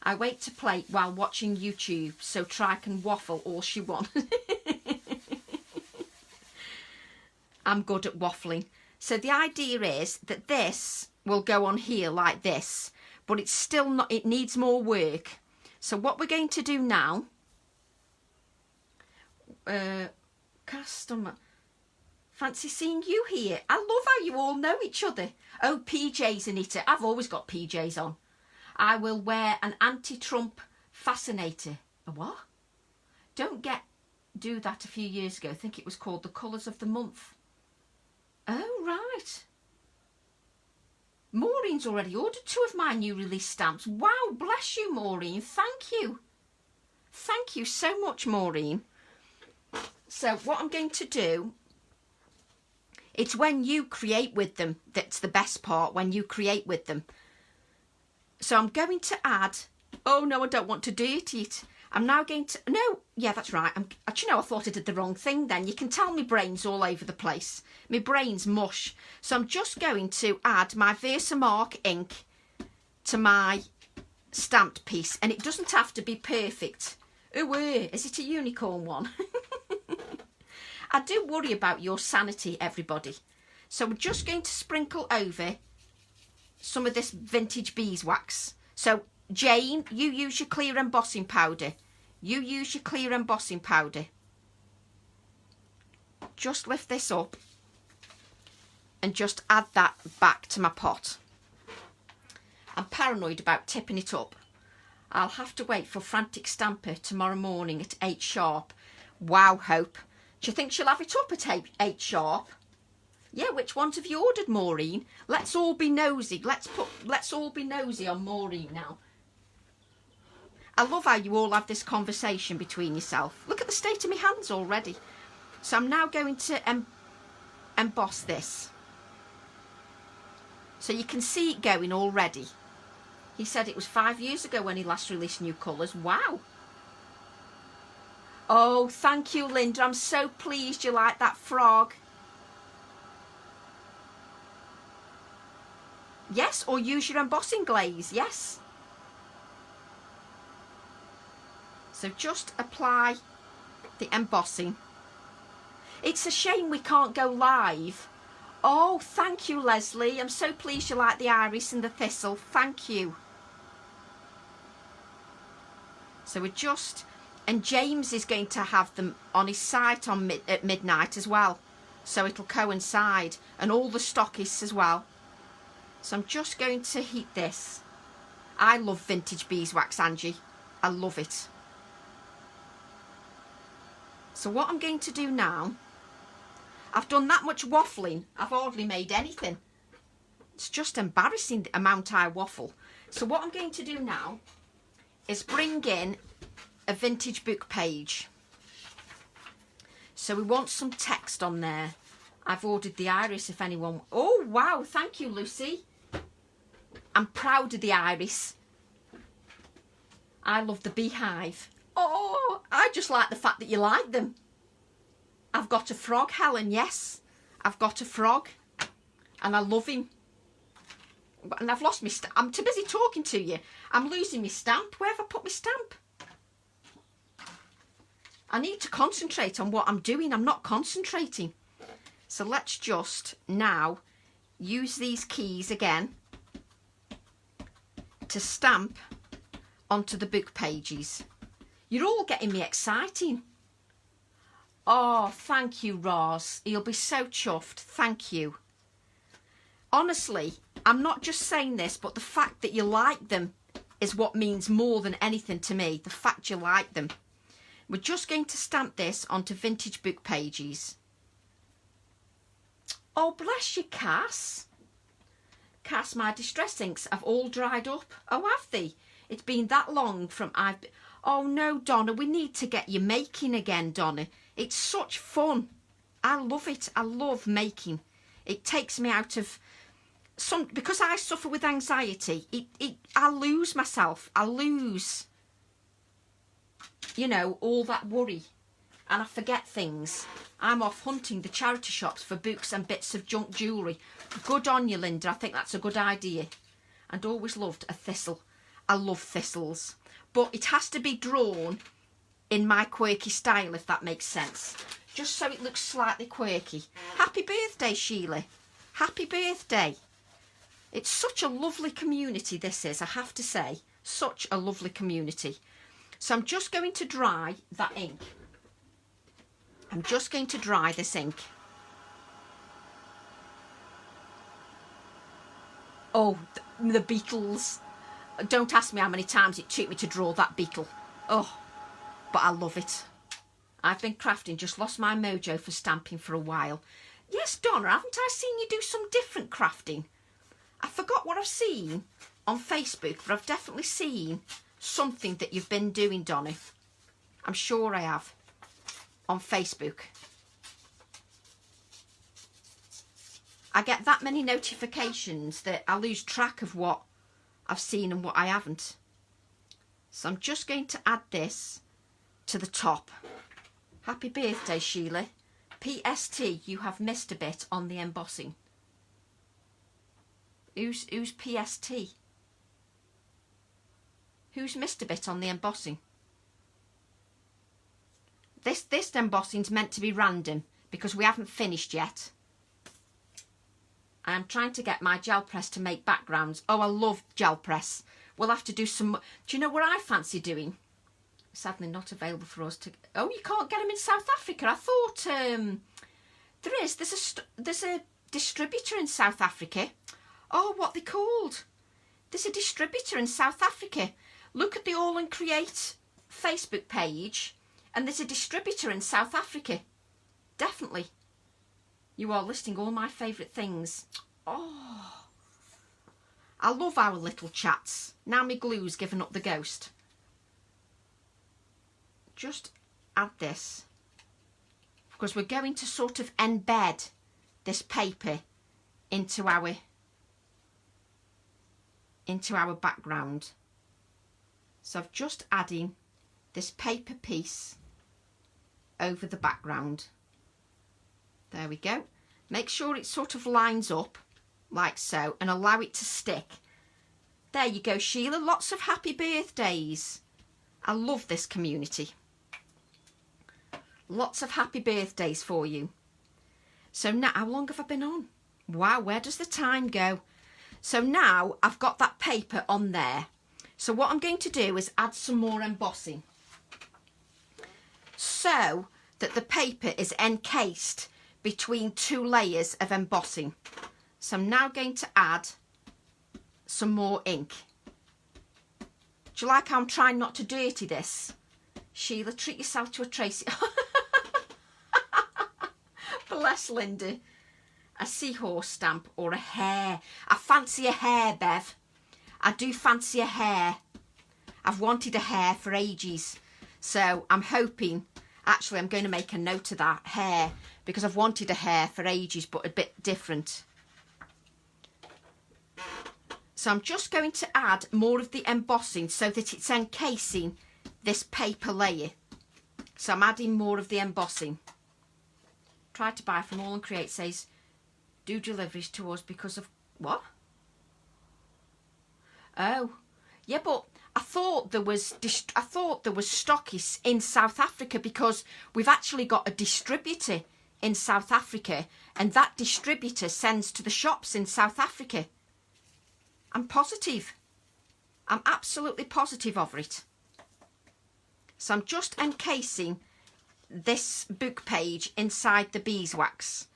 I wait to plate while watching YouTube so Try can waffle all she wants. I'm good at waffling. So the idea is that this will go on here like this, but it's still not, it needs more work. So what we're going to do now, customer, fancy seeing you here. I love how you all know each other. Oh, PJs, Anita. I've always got PJs on. I will wear an anti-Trump fascinator. A what? Do that a few years ago. I think it was called the Colours of the Month. Oh, right. Maureen's already ordered 2 of my new release stamps. Wow, bless you, Maureen. Thank you. Thank you so much, Maureen. So what I'm going to do, it's when you create with them that's the best part, when you create with them. So I'm going to add, oh no, I don't want to dirty it. I'm now going to, no, yeah, that's right. Actually, no, I thought I did the wrong thing then. You can tell my brain's all over the place. My brain's mush. So I'm just going to add my Versamark ink to my stamped piece. And it doesn't have to be perfect. Oh, is it a unicorn one? I do worry about your sanity, everybody. So we're just going to sprinkle over some of this vintage beeswax. So Jane, you use your clear embossing powder. You use your clear embossing powder. Just lift this up and just add that back to my pot. I'm paranoid about tipping it up. I'll have to wait for Frantic Stamper tomorrow morning at 8 sharp. Wow, Hope. Do you think she'll have it up at 8 sharp? Yeah, which ones have you ordered, Maureen? Let's all be nosy. Let's all be nosy on Maureen now. I love how you all have this conversation between yourself. Look at the state of my hands already. So I'm now going to emboss this. So you can see it going already. He said it was 5 years ago when he last released new colours. Wow. Oh, thank you, Linda. I'm so pleased you like that frog. Yes, or use your embossing glaze. Yes. So just apply the embossing. It's a shame we can't go live. Oh, thank you, Leslie. I'm so pleased you like the iris and the thistle. Thank you. So we're just... And James is going to have them on his site at midnight as well. So it'll coincide. And all the stockists as well. So I'm just going to heat this. I love vintage beeswax, Angie. I love it. So what I'm going to do now, I've done that much waffling. I've hardly made anything. It's just embarrassing the amount I waffle. So what I'm going to do now is bring in a vintage book page. So we want some text on there. I've ordered the iris if anyone... Oh, wow. Thank you, Lucy. I'm proud of the iris. I love the beehive. Oh, I just like the fact that you like them. I've got a frog, Helen, yes. I've got a frog. And I love him. And I've lost my stamp. I'm too busy talking to you. I'm losing my stamp. Where have I put my stamp? I need to concentrate on what I'm doing. I'm not concentrating. So let's just now use these keys again to stamp onto the book pages. You're all getting me exciting. Oh, thank you, Roz. You'll be so chuffed. Thank you. Honestly, I'm not just saying this, but the fact that you like them is what means more than anything to me. The fact you like them. We're just going to stamp this onto vintage book pages. Oh, bless you, Cass. Cass, my distress inks have all dried up. Oh, have they? It's been that long from Oh, no, Donna, we need to get you making again, Donna. It's such fun. I love it. I love making. It takes me out of... because I suffer with anxiety, I lose myself. I lose, you know, all that worry. And I forget things. I'm off hunting the charity shops for books and bits of junk jewellery. Good on you, Linda. I think that's a good idea. And always loved a thistle. I love thistles. But it has to be drawn in my quirky style, if that makes sense. Just so it looks slightly quirky. Happy birthday, Sheila. Happy birthday. It's such a lovely community, this is, I have to say. Such a lovely community. So I'm just going to dry that ink. I'm just going to dry this ink. Oh, the beetles. Don't ask me how many times it took me to draw that beetle. Oh, but I love it. I've been crafting, just lost my mojo for stamping for a while. Yes, Donna, haven't I seen you do some different crafting? I forgot what I've seen on Facebook, but I've definitely seen something that you've been doing, Donna. I'm sure I have. On Facebook. I get that many notifications that I lose track of what I've seen and what I haven't. So I'm just going to add this to the top. Happy birthday, Sheila. PST, you have missed a bit on the embossing. Who's PST? Who's missed a bit on the embossing? This embossing's meant to be random because we haven't finished yet. I'm trying to get my gel press to make backgrounds. Oh, I love gel press. We'll have to do some... Do you know what I fancy doing? Sadly not available for us to... Oh, you can't get them in South Africa. I thought there is. There's a distributor in South Africa. Oh, what they called? There's a distributor in South Africa. Look at the All and Create Facebook page. And there's a distributor in South Africa. Definitely. You are listing all my favourite things. Oh. I love our little chats. Now my glue's given up the ghost. Just add this. Because we're going to sort of embed this paper into our background. So I'm just adding this paper piece over the background. There we go. Make sure it sort of lines up like so and allow it to stick. There you go, Sheila. Lots of happy birthdays. I love this community. Lots of happy birthdays for you. So now, how long have I been on? Wow, where does the time go? So now I've got that paper on there. So what I'm going to do is add some more embossing, so that the paper is encased between two layers of embossing. So I'm now going to add some more ink. Do you like how I'm trying not to dirty this? Sheila, treat yourself to a Tracy. Bless Linda. A seahorse stamp or a hare. I fancy a hare, Bev. I do fancy a hare. I've wanted a hare for ages. So I'm hoping Actually, I'm going to make a note of that hair because I've wanted a hair for ages, but a bit different. So I'm just going to add more of the embossing so that it's encasing this paper layer. So I'm adding more of the embossing. Try to buy from All and Create says, do deliveries to us because of what? Oh, yeah, but I thought there was stockists in South Africa because we've actually got a distributor in South Africa, and that distributor sends to the shops in South Africa. I'm positive. I'm absolutely positive of it. So I'm just encasing this book page inside the beeswax.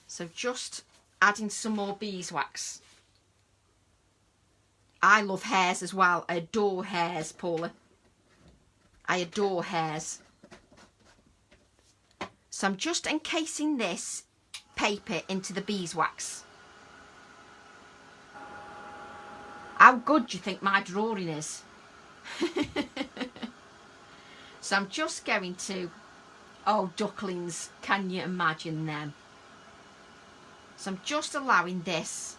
So just adding some more beeswax. I love hairs as well. I adore hairs, Paula. I adore hairs. So I'm just encasing this paper into the beeswax. How good do you think my drawing is? So I'm just going to... Oh, ducklings, can you imagine them? So I'm just allowing this.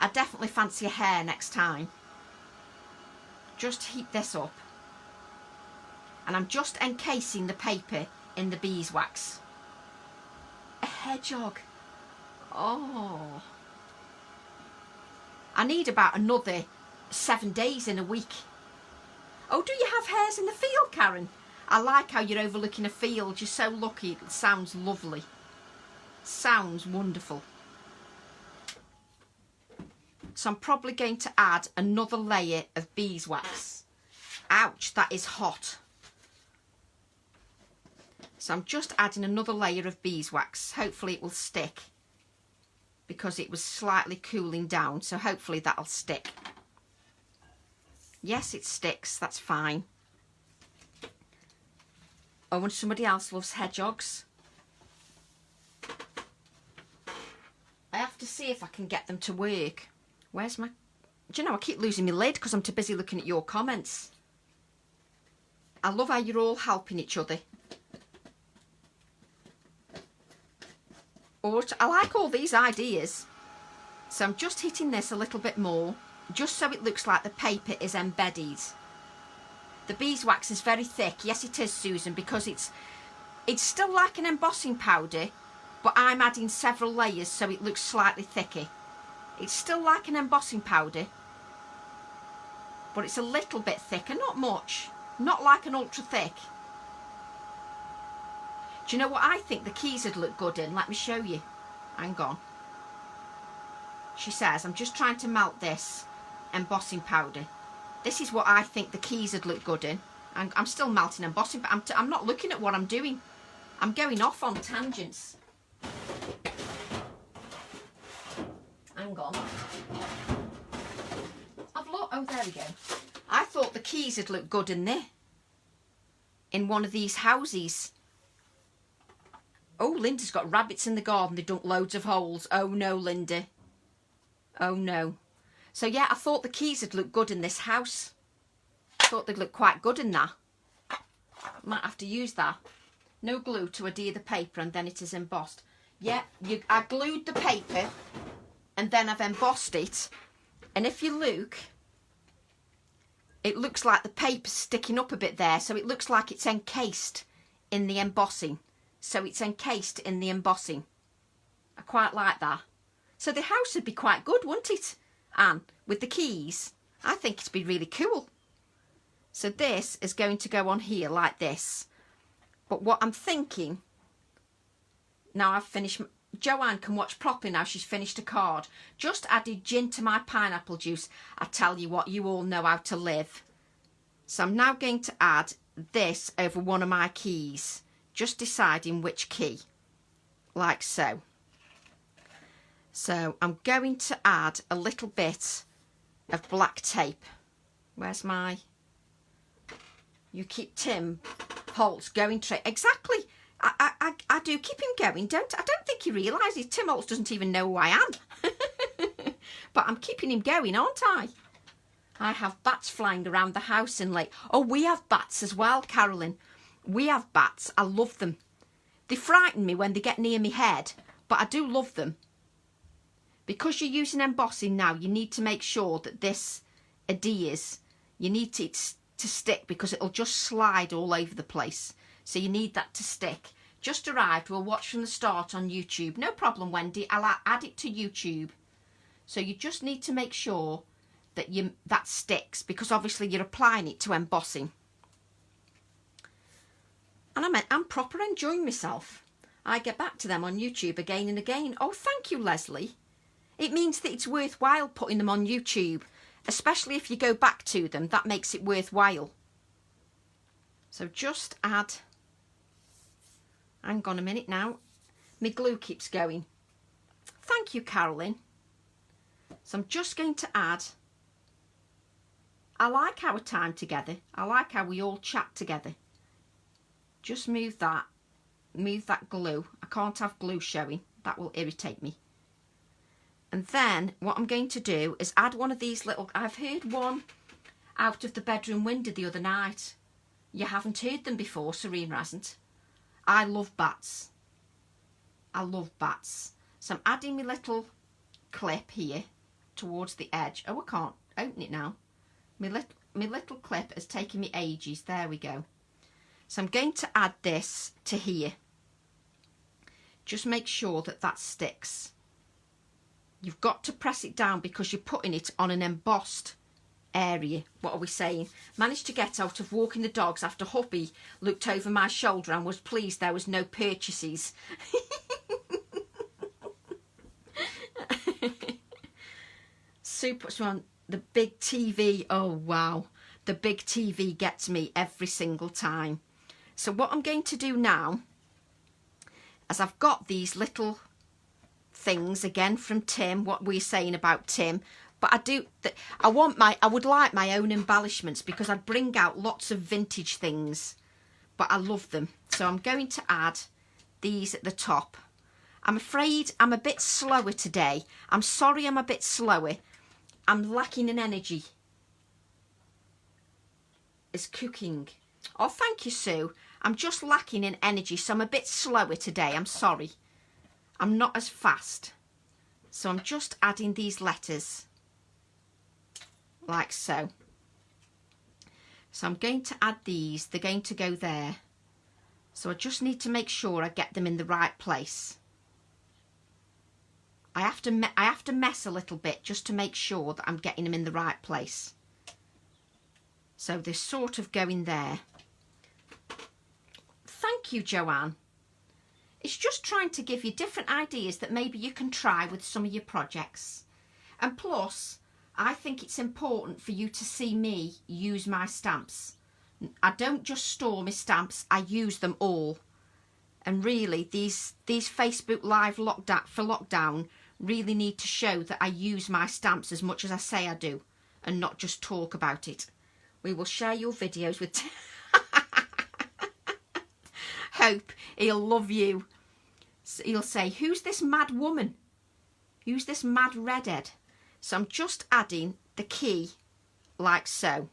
I definitely fancy a hare next time. Just heat this up. And I'm just encasing the paper in the beeswax. A hedgehog. Oh. I need about another 7 days in a week. Oh, do you have hares in the field, Karen? I like how you're overlooking a field. You're so lucky. It sounds lovely. Sounds wonderful. So I'm probably going to add another layer of beeswax. Ouch, that is hot. So I'm just adding another layer of beeswax. Hopefully it will stick because it was slightly cooling down. So hopefully that'll stick. Yes, it sticks. That's fine. Oh, and somebody else loves hedgehogs. I have to see if I can get them to work. Where's my... Do you know, I keep losing my lid because I'm too busy looking at your comments. I love how you're all helping each other. Or I like all these ideas. So I'm just hitting this a little bit more, just so it looks like the paper is embedded. The beeswax is very thick. Yes, it is, Susan, because it's still like an embossing powder, but I'm adding several layers so it looks slightly thicker. It's still like an embossing powder, but it's a little bit thicker, not much. Not like an ultra thick. Do you know what I think the keys would look good in? Let me show you. Hang on. She says, I'm just trying to melt this embossing powder. This is what I think the keys would look good in. I'm still melting embossing, but I'm not looking at what I'm doing. I'm going off on tangents. Hang on. Oh, there we go. I thought the keys would look good in there. In one of these houses. Oh, Linda's got rabbits in the garden. They've dug loads of holes. Oh, no, Linda. Oh, no. So, yeah, I thought the keys would look good in this house. I thought they'd look quite good in that. Might have to use that. No glue to adhere the paper and then it is embossed. Yeah, I glued the paper and then I've embossed it. And if you look, it looks like the paper's sticking up a bit there. So it looks like it's encased in the embossing. So it's encased in the embossing. I quite like that. So the house would be quite good, wouldn't it, Anne? With the keys, I think it'd be really cool. So this is going to go on here like this. But what I'm thinking, now I've finished, Joanne can watch properly now, she's finished a card. Just added gin to my pineapple juice. I tell you what, you all know how to live. So I'm now going to add this over one of my keys. Just deciding which key, like so. So I'm going to add a little bit of black tape. Where's my... You keep Tim Holtz going. Exactly. I do keep him going. I don't think he realises. Tim Holtz doesn't even know who I am. But I'm keeping him going, aren't I? I have bats flying around the house in late. Oh, we have bats as well, Carolyn. We have bats. I love them. They frighten me when they get near my head, but I do love them. Because you're using embossing now, you need to make sure that this adheres. You need it to stick because it'll just slide all over the place. So you need that to stick. Just arrived. We'll watch from the start on YouTube. No problem, Wendy. I'll add it to YouTube. So you just need to make sure that that sticks, because obviously you're applying it to embossing. And I'm proper enjoying myself. I get back to them on YouTube again and again. Oh, thank you, Leslie. It means that it's worthwhile putting them on YouTube, especially if you go back to them. That makes it worthwhile. So just add... Hang on a minute now. My glue keeps going. Thank you, Carolyn. So I'm just going to add... I like our time together. I like how we all chat together. Just move that glue. I can't have glue showing. That will irritate me. And then what I'm going to do is add one of these little... I've heard one out of the bedroom window the other night. You haven't heard them before, Serena hasn't. I love bats. I love bats. So I'm adding my little clip here towards the edge. Oh, I can't open it now. My little clip has taken me ages. There we go. So I'm going to add this to here. Just make sure that that sticks. You've got to press it down because you're putting it on an embossed area. What are we saying? Managed to get out of walking the dogs after hubby looked over my shoulder and was pleased there was no purchases. Super strong. The big TV. Oh, wow. The big TV gets me every single time. So what I'm going to do now, as I've got these little things again from Tim, what we're saying about Tim, but I would like my own embellishments because I'd bring out lots of vintage things, but I love them. So I'm going to add these at the top. I'm afraid I'm a bit slower today. I'm sorry I'm a bit slower. I'm lacking in energy. It's cooking. Oh, thank you, Sue. I'm just lacking in energy, so I'm a bit slower today. I'm sorry. I'm not as fast. So I'm just adding these letters. Like so. So I'm going to add these. They're going to go there. So I just need to make sure I get them in the right place. I have to mess a little bit just to make sure that I'm getting them in the right place. So they're sort of going there. Thank you, Joanne. It's just trying to give you different ideas that maybe you can try with some of your projects. And plus, I think it's important for you to see me use my stamps. I don't just store my stamps, I use them all. And really, these Facebook Live lockdown really need to show that I use my stamps as much as I say I do, and not just talk about it. We will share your videos with... Hope he'll love you. He'll say, who's this mad woman? Who's this mad redhead? So I'm just adding the key like so.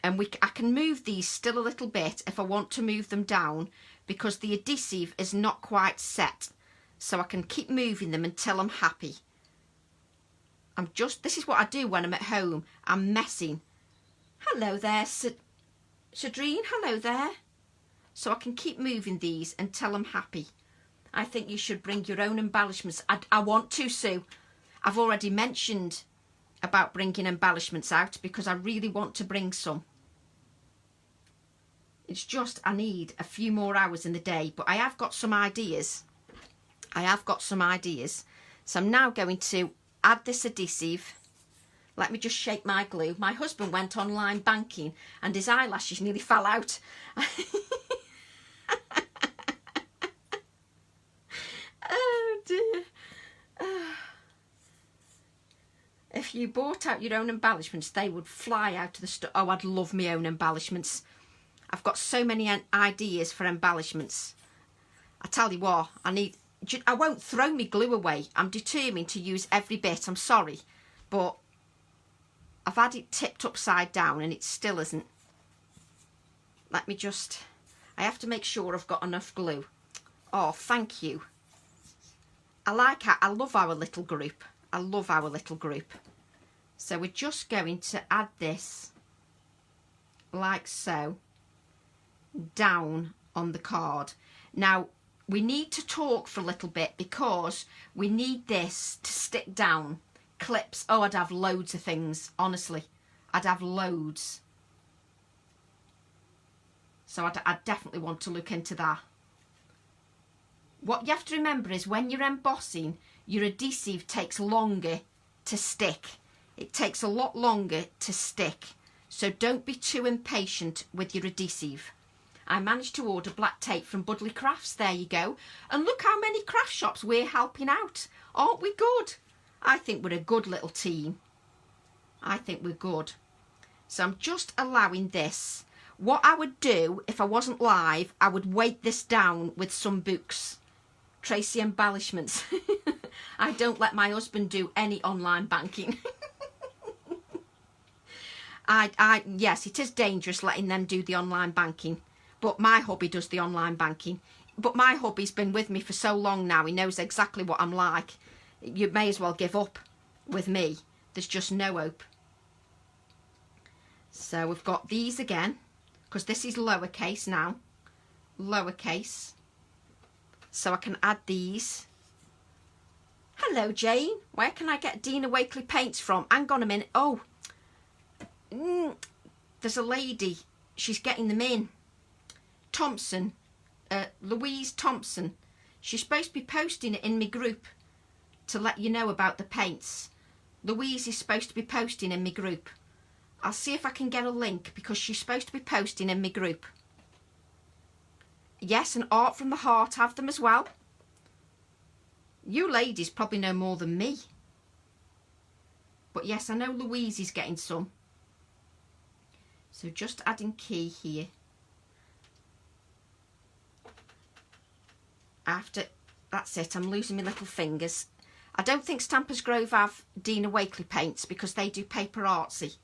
And I can move these still a little bit if I want to move them down because the adhesive is not quite set. So I can keep moving them until I'm happy. This is what I do when I'm at home. I'm messing. Hello there, Shadreen. Hello there. So I can keep moving these until I'm happy. I think you should bring your own embellishments. I want to, Sue. I've already mentioned about bringing embellishments out because I really want to bring some. It's just I need a few more hours in the day, but I have got some ideas. So I'm now going to add this adhesive. Let me just shake my glue. My husband went online banking and his eyelashes nearly fell out. Oh dear. If you bought out your own embellishments, they would fly out of the store. Oh, I'd love my own embellishments. I've got so many ideas for embellishments. I tell you what, I won't throw my glue away. I'm determined to use every bit. I'm sorry, but I've had it tipped upside down and it still isn't. Let me just, I have to make sure I've got enough glue. Oh, thank you. I love our little group. I love our little group. So we're just going to add this like so down on the card. Now we need to talk for a little bit because we need this to stick down. Clips, oh, I'd have loads of things, honestly. I'd have loads. So I'd definitely want to look into that. What you have to remember is when you're embossing, your adhesive takes longer to stick. It takes a lot longer to stick. So don't be too impatient with your adhesive. I managed to order black tape from Budley Crafts. There you go. And look how many craft shops we're helping out. Aren't we good? I think we're a good little team. I think we're good. So I'm just allowing this. What I would do if I wasn't live, I would weight this down with some books. Tracy embellishments. I don't let my husband do any online banking. Yes, it is dangerous letting them do the online banking. But my hubby does the online banking. But my hubby's been with me for so long now, he knows exactly what I'm like. You may as well give up with me. There's just no hope. So we've got these again, because this is lowercase now. Lowercase. So I can add these. Hello, Jane. Where can I get Dina Wakley paints from? Hang on a minute. Oh, there's a lady. She's getting them in. Thompson. Louise Thompson. She's supposed to be posting it in my group to let you know about the paints. Louise is supposed to be posting in my group. I'll see if I can get a link because she's supposed to be posting in my group. Yes, and Art from the Heart have them as well. You ladies probably know more than me. But yes, I know Louise is getting some. So just adding key here. After, that's it, I'm losing my little fingers. I don't think Stampers Grove have Dina Wakley paints because they do paper artsy.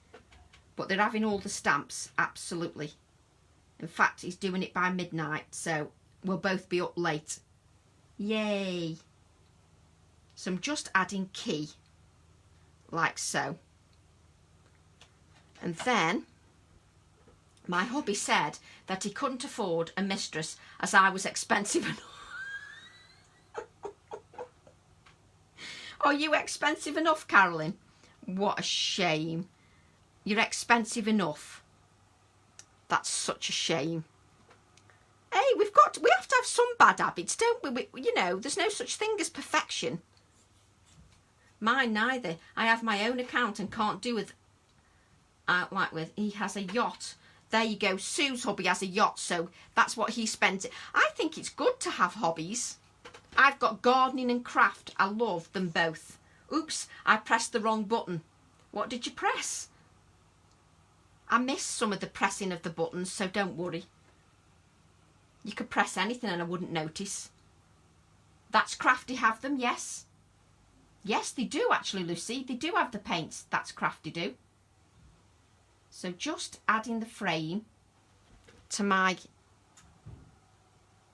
But they're having all the stamps, absolutely. In fact, he's doing it by midnight, so we'll both be up late. Yay! So I'm just adding key, like so. And then, my hubby said that he couldn't afford a mistress as I was expensive enough. Are you expensive enough, Carolyn? What a shame. You're expensive enough. That's such a shame. Hey, we have to have some bad habits, don't we? You know, there's no such thing as perfection. Mine neither. I have my own account and can't do with, he has a yacht. There you go. Sue's hubby has a yacht, so that's what he spends it. I think it's good to have hobbies. I've got gardening and craft. I love them both. Oops, I pressed the wrong button. What did you press? I missed some of the pressing of the buttons, so don't worry. You could press anything and I wouldn't notice. That's Crafty have them, yes. Yes, they do actually, Lucy. They do have the paints. That's Crafty do. So just adding the frame to my...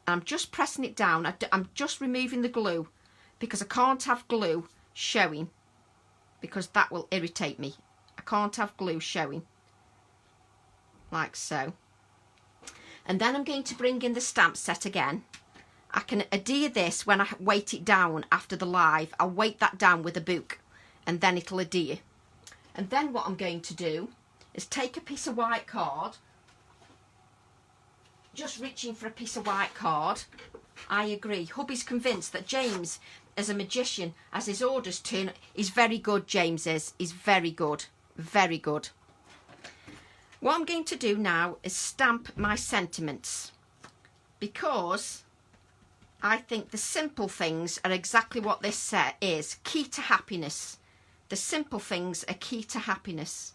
I'm just pressing it down. I'm just removing the glue because I can't have glue showing because that will irritate me. I can't have glue showing. Like so. And then I'm going to bring in the stamp set again. I can adhere this when I weight it down after the live. I'll weight that down with a book and then it'll adhere. And then what I'm going to do is take a piece of white card. Just reaching for a piece of white card. I agree. Hubby's convinced that James, as a magician, as his orders turn, is very good, James is. He's very good. Very good. What I'm going to do now is stamp my sentiments. Because I think the simple things are exactly what this set is. Key to happiness. The simple things are key to happiness.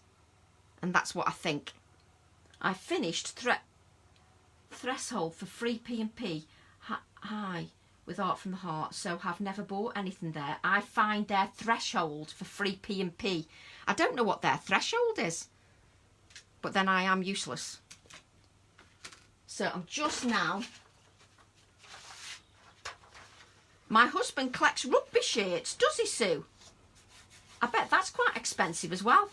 And that's what I think. I finished threshold for free P&P. Hi. with Art from the Heart, so have never bought anything there. I find their threshold for free P&P. I don't know what their threshold is, but then I am useless. So I'm just now... My husband collects rugby shirts, does he, Sue? I bet that's quite expensive as well.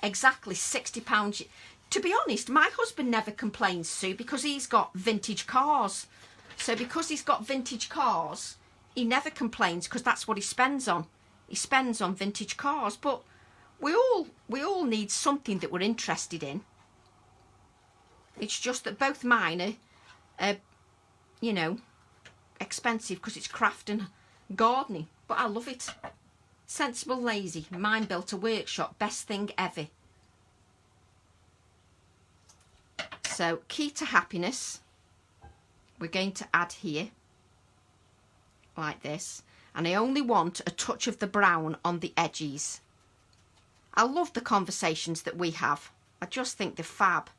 Exactly £60. To be honest, my husband never complains, Sue, because he's got vintage cars. So because he's got vintage cars, he never complains because that's what he spends on. He spends on vintage cars. But we all need something that we're interested in. It's just that both mine are you know, expensive because it's craft and gardening. But I love it. Sensible Lazy. Mine built a workshop. Best thing ever. So, Key to Happiness. We're going to add here. Like this. And I only want a touch of the brown on the edges. I love the conversations that we have. I just think they're fab.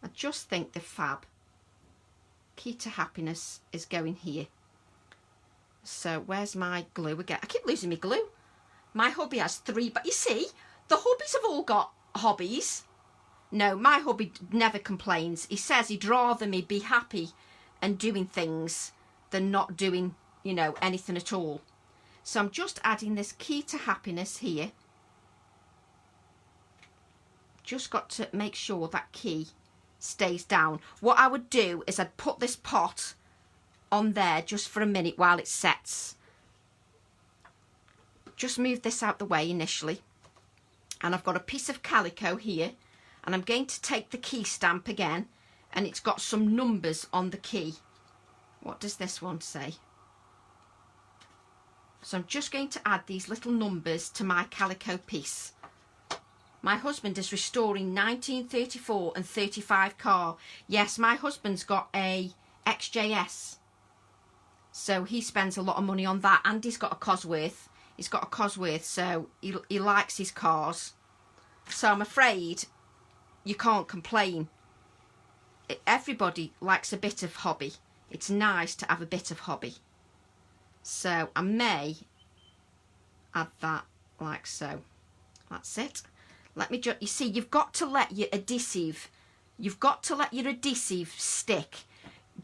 I just think they're fab. Key to Happiness is going here. So where's my glue again? I keep losing my glue. My hubby has 3, but you see, the hubbies have all got hobbies. No, my hubby never complains. He says he'd rather me be happy and doing things than not doing, you know, anything at all. So I'm just adding this Key to Happiness here. Just got to make sure that key stays down. What I would do is I'd put this pot on there just for a minute while it sets. Just move this out the way initially. And I've got a piece of calico here. And I'm going to take the key stamp again. And it's got some numbers on the key. What does this one say? So I'm just going to add these little numbers to my calico piece. My husband is restoring 1934 and 35 car. Yes, my husband's got a XJS. So he spends a lot of money on that. And he's got a Cosworth. He's got a Cosworth, so he likes his cars. So I'm afraid you can't complain. Everybody likes a bit of hobby. It's nice to have a bit of hobby. So I may add that like so. That's it. Let me just, you see, you've got to let your adhesive, stick.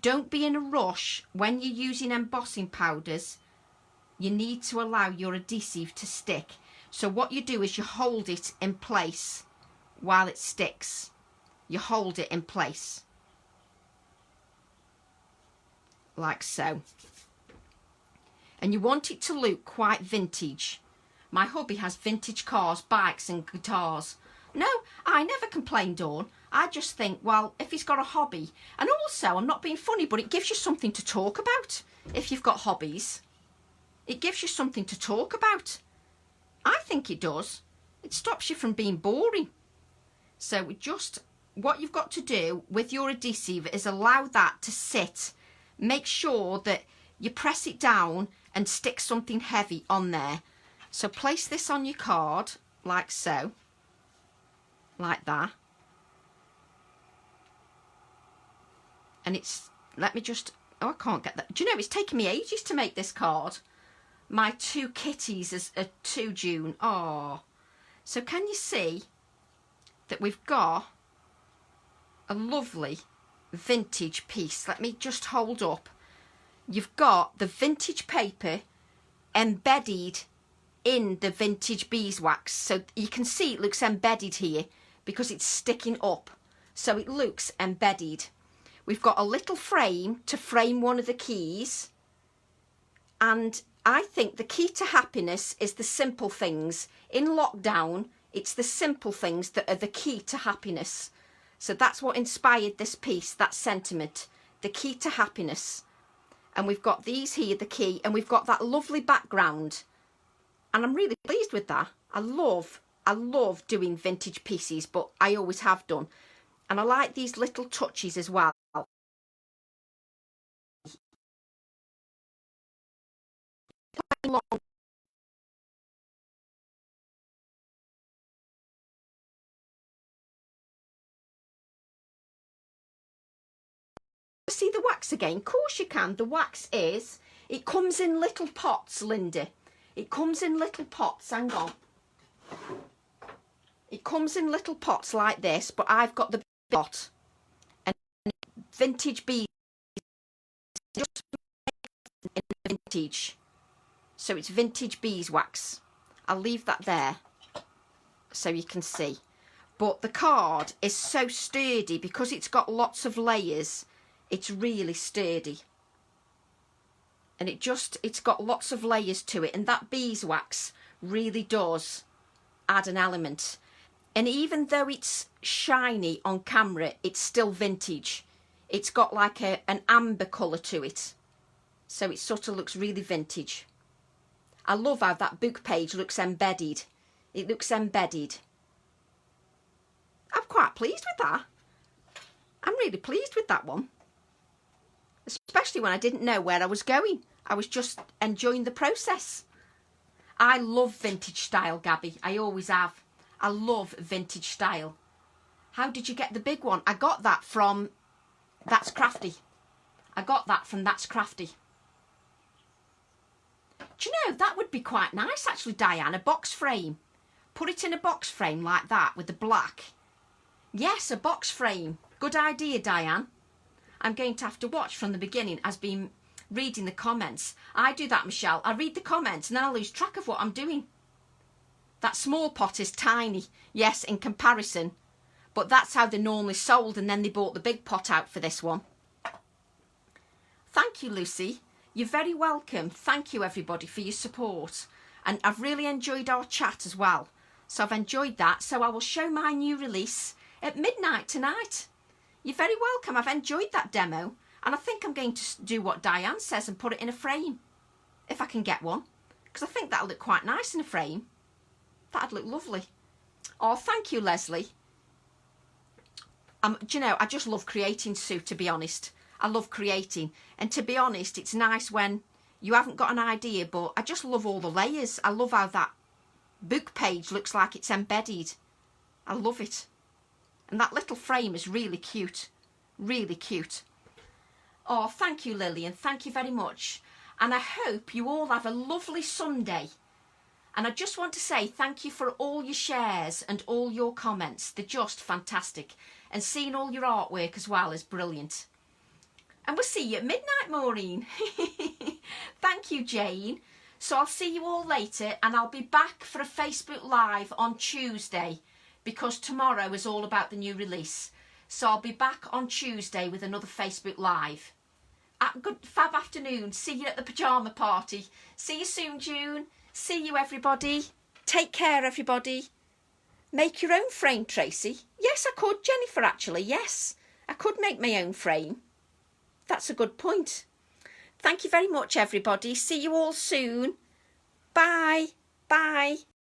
Don't be in a rush when you're using embossing powders. You need to allow your adhesive to stick. So what you do is you hold it in place while it sticks. You hold it in place. Like so. And you want it to look quite vintage. My hubby has vintage cars, bikes and guitars. No, I never complain, Dawn. I just think, well, if he's got a hobby. And also, I'm not being funny, but it gives you something to talk about if you've got hobbies. It gives you something to talk about. I think it does. It stops you from being boring. So just what you've got to do with your adhesive is allow that to sit. Make sure that you press it down and stick something heavy on there. So place this on your card like so. Like that. And it's, let me just, oh, I can't get that. Do you know, it's taken me ages to make this card. My 2 kitties are 2 June. Oh. So can you see that we've got a lovely vintage piece? Let me just hold up. You've got the vintage paper embedded in the vintage beeswax. So you can see it looks embedded here because it's sticking up. So it looks embedded. We've got a little frame to frame one of the keys. And I think the key to happiness is the simple things. In lockdown, it's the simple things that are the key to happiness. So that's what inspired this piece, that sentiment. The key to happiness. And we've got these here, the key, and we've got that lovely background. And I'm really pleased with that. I love doing vintage pieces, but I always have done. And I like these little touches as well. see the wax again? Of course you can. The wax is, it comes in little pots, Linda. It comes in little pots. Hang on. It comes in little pots like this, but I've got the big pot. And vintage beads, just in vintage. So it's vintage beeswax. I'll leave that there so you can see. But the card is so sturdy because it's got lots of layers. It's really sturdy. And it's got lots of layers to it. And that beeswax really does add an element. And even though it's shiny on camera, it's still vintage. It's got like an amber colour to it. So it sort of looks really vintage. I love how that book page looks embedded. It looks embedded. I'm quite pleased with that. I'm really pleased with that one. Especially when I didn't know where I was going. I was just enjoying the process. I love vintage style, Gabby. I always have. I love vintage style. How did you get the big one? I got that from That's Crafty. I got that from That's Crafty. Do you know, that would be quite nice actually, Diane, a box frame. Put it in a box frame like that with the black. Yes, a box frame. Good idea, Diane. I'm going to have to watch from the beginning as been reading the comments. I do that, Michelle. I read the comments and then I lose track of what I'm doing. That small pot is tiny, yes, in comparison. But that's how they're normally sold, and then they bought the big pot out for this one. Thank you, Lucy. You're very welcome. Thank you, everybody, for your support. And I've really enjoyed our chat as well. So I've enjoyed that. So I will show my new release at midnight tonight. You're very welcome. I've enjoyed that demo. And I think I'm going to do what Diane says and put it in a frame. If I can get one. Because I think that'll look quite nice in a frame. That'd look lovely. Oh, thank you, Leslie. Do you know, I just love creating, Sue, to be honest. I love creating. And to be honest, it's nice when you haven't got an idea, but I just love all the layers. I love how that book page looks like it's embedded. I love it. And that little frame is really cute. Really cute. Oh, thank you, Lillian. Thank you very much. And I hope you all have a lovely Sunday. And I just want to say thank you for all your shares and all your comments. They're just fantastic. And seeing all your artwork as well is brilliant. And we'll see you at midnight, Maureen. Thank you, Jane. So I'll see you all later, and I'll be back for a Facebook Live on Tuesday because tomorrow is all about the new release. So I'll be back on Tuesday with another Facebook Live. Good fab afternoon. See you at the pyjama party. See you soon, June. See you, everybody. Take care, everybody. Make your own frame, Tracy. Yes, I could, Jennifer, actually. Yes, I could make my own frame. That's a good point. Thank you very much, everybody. See you all soon. Bye. Bye.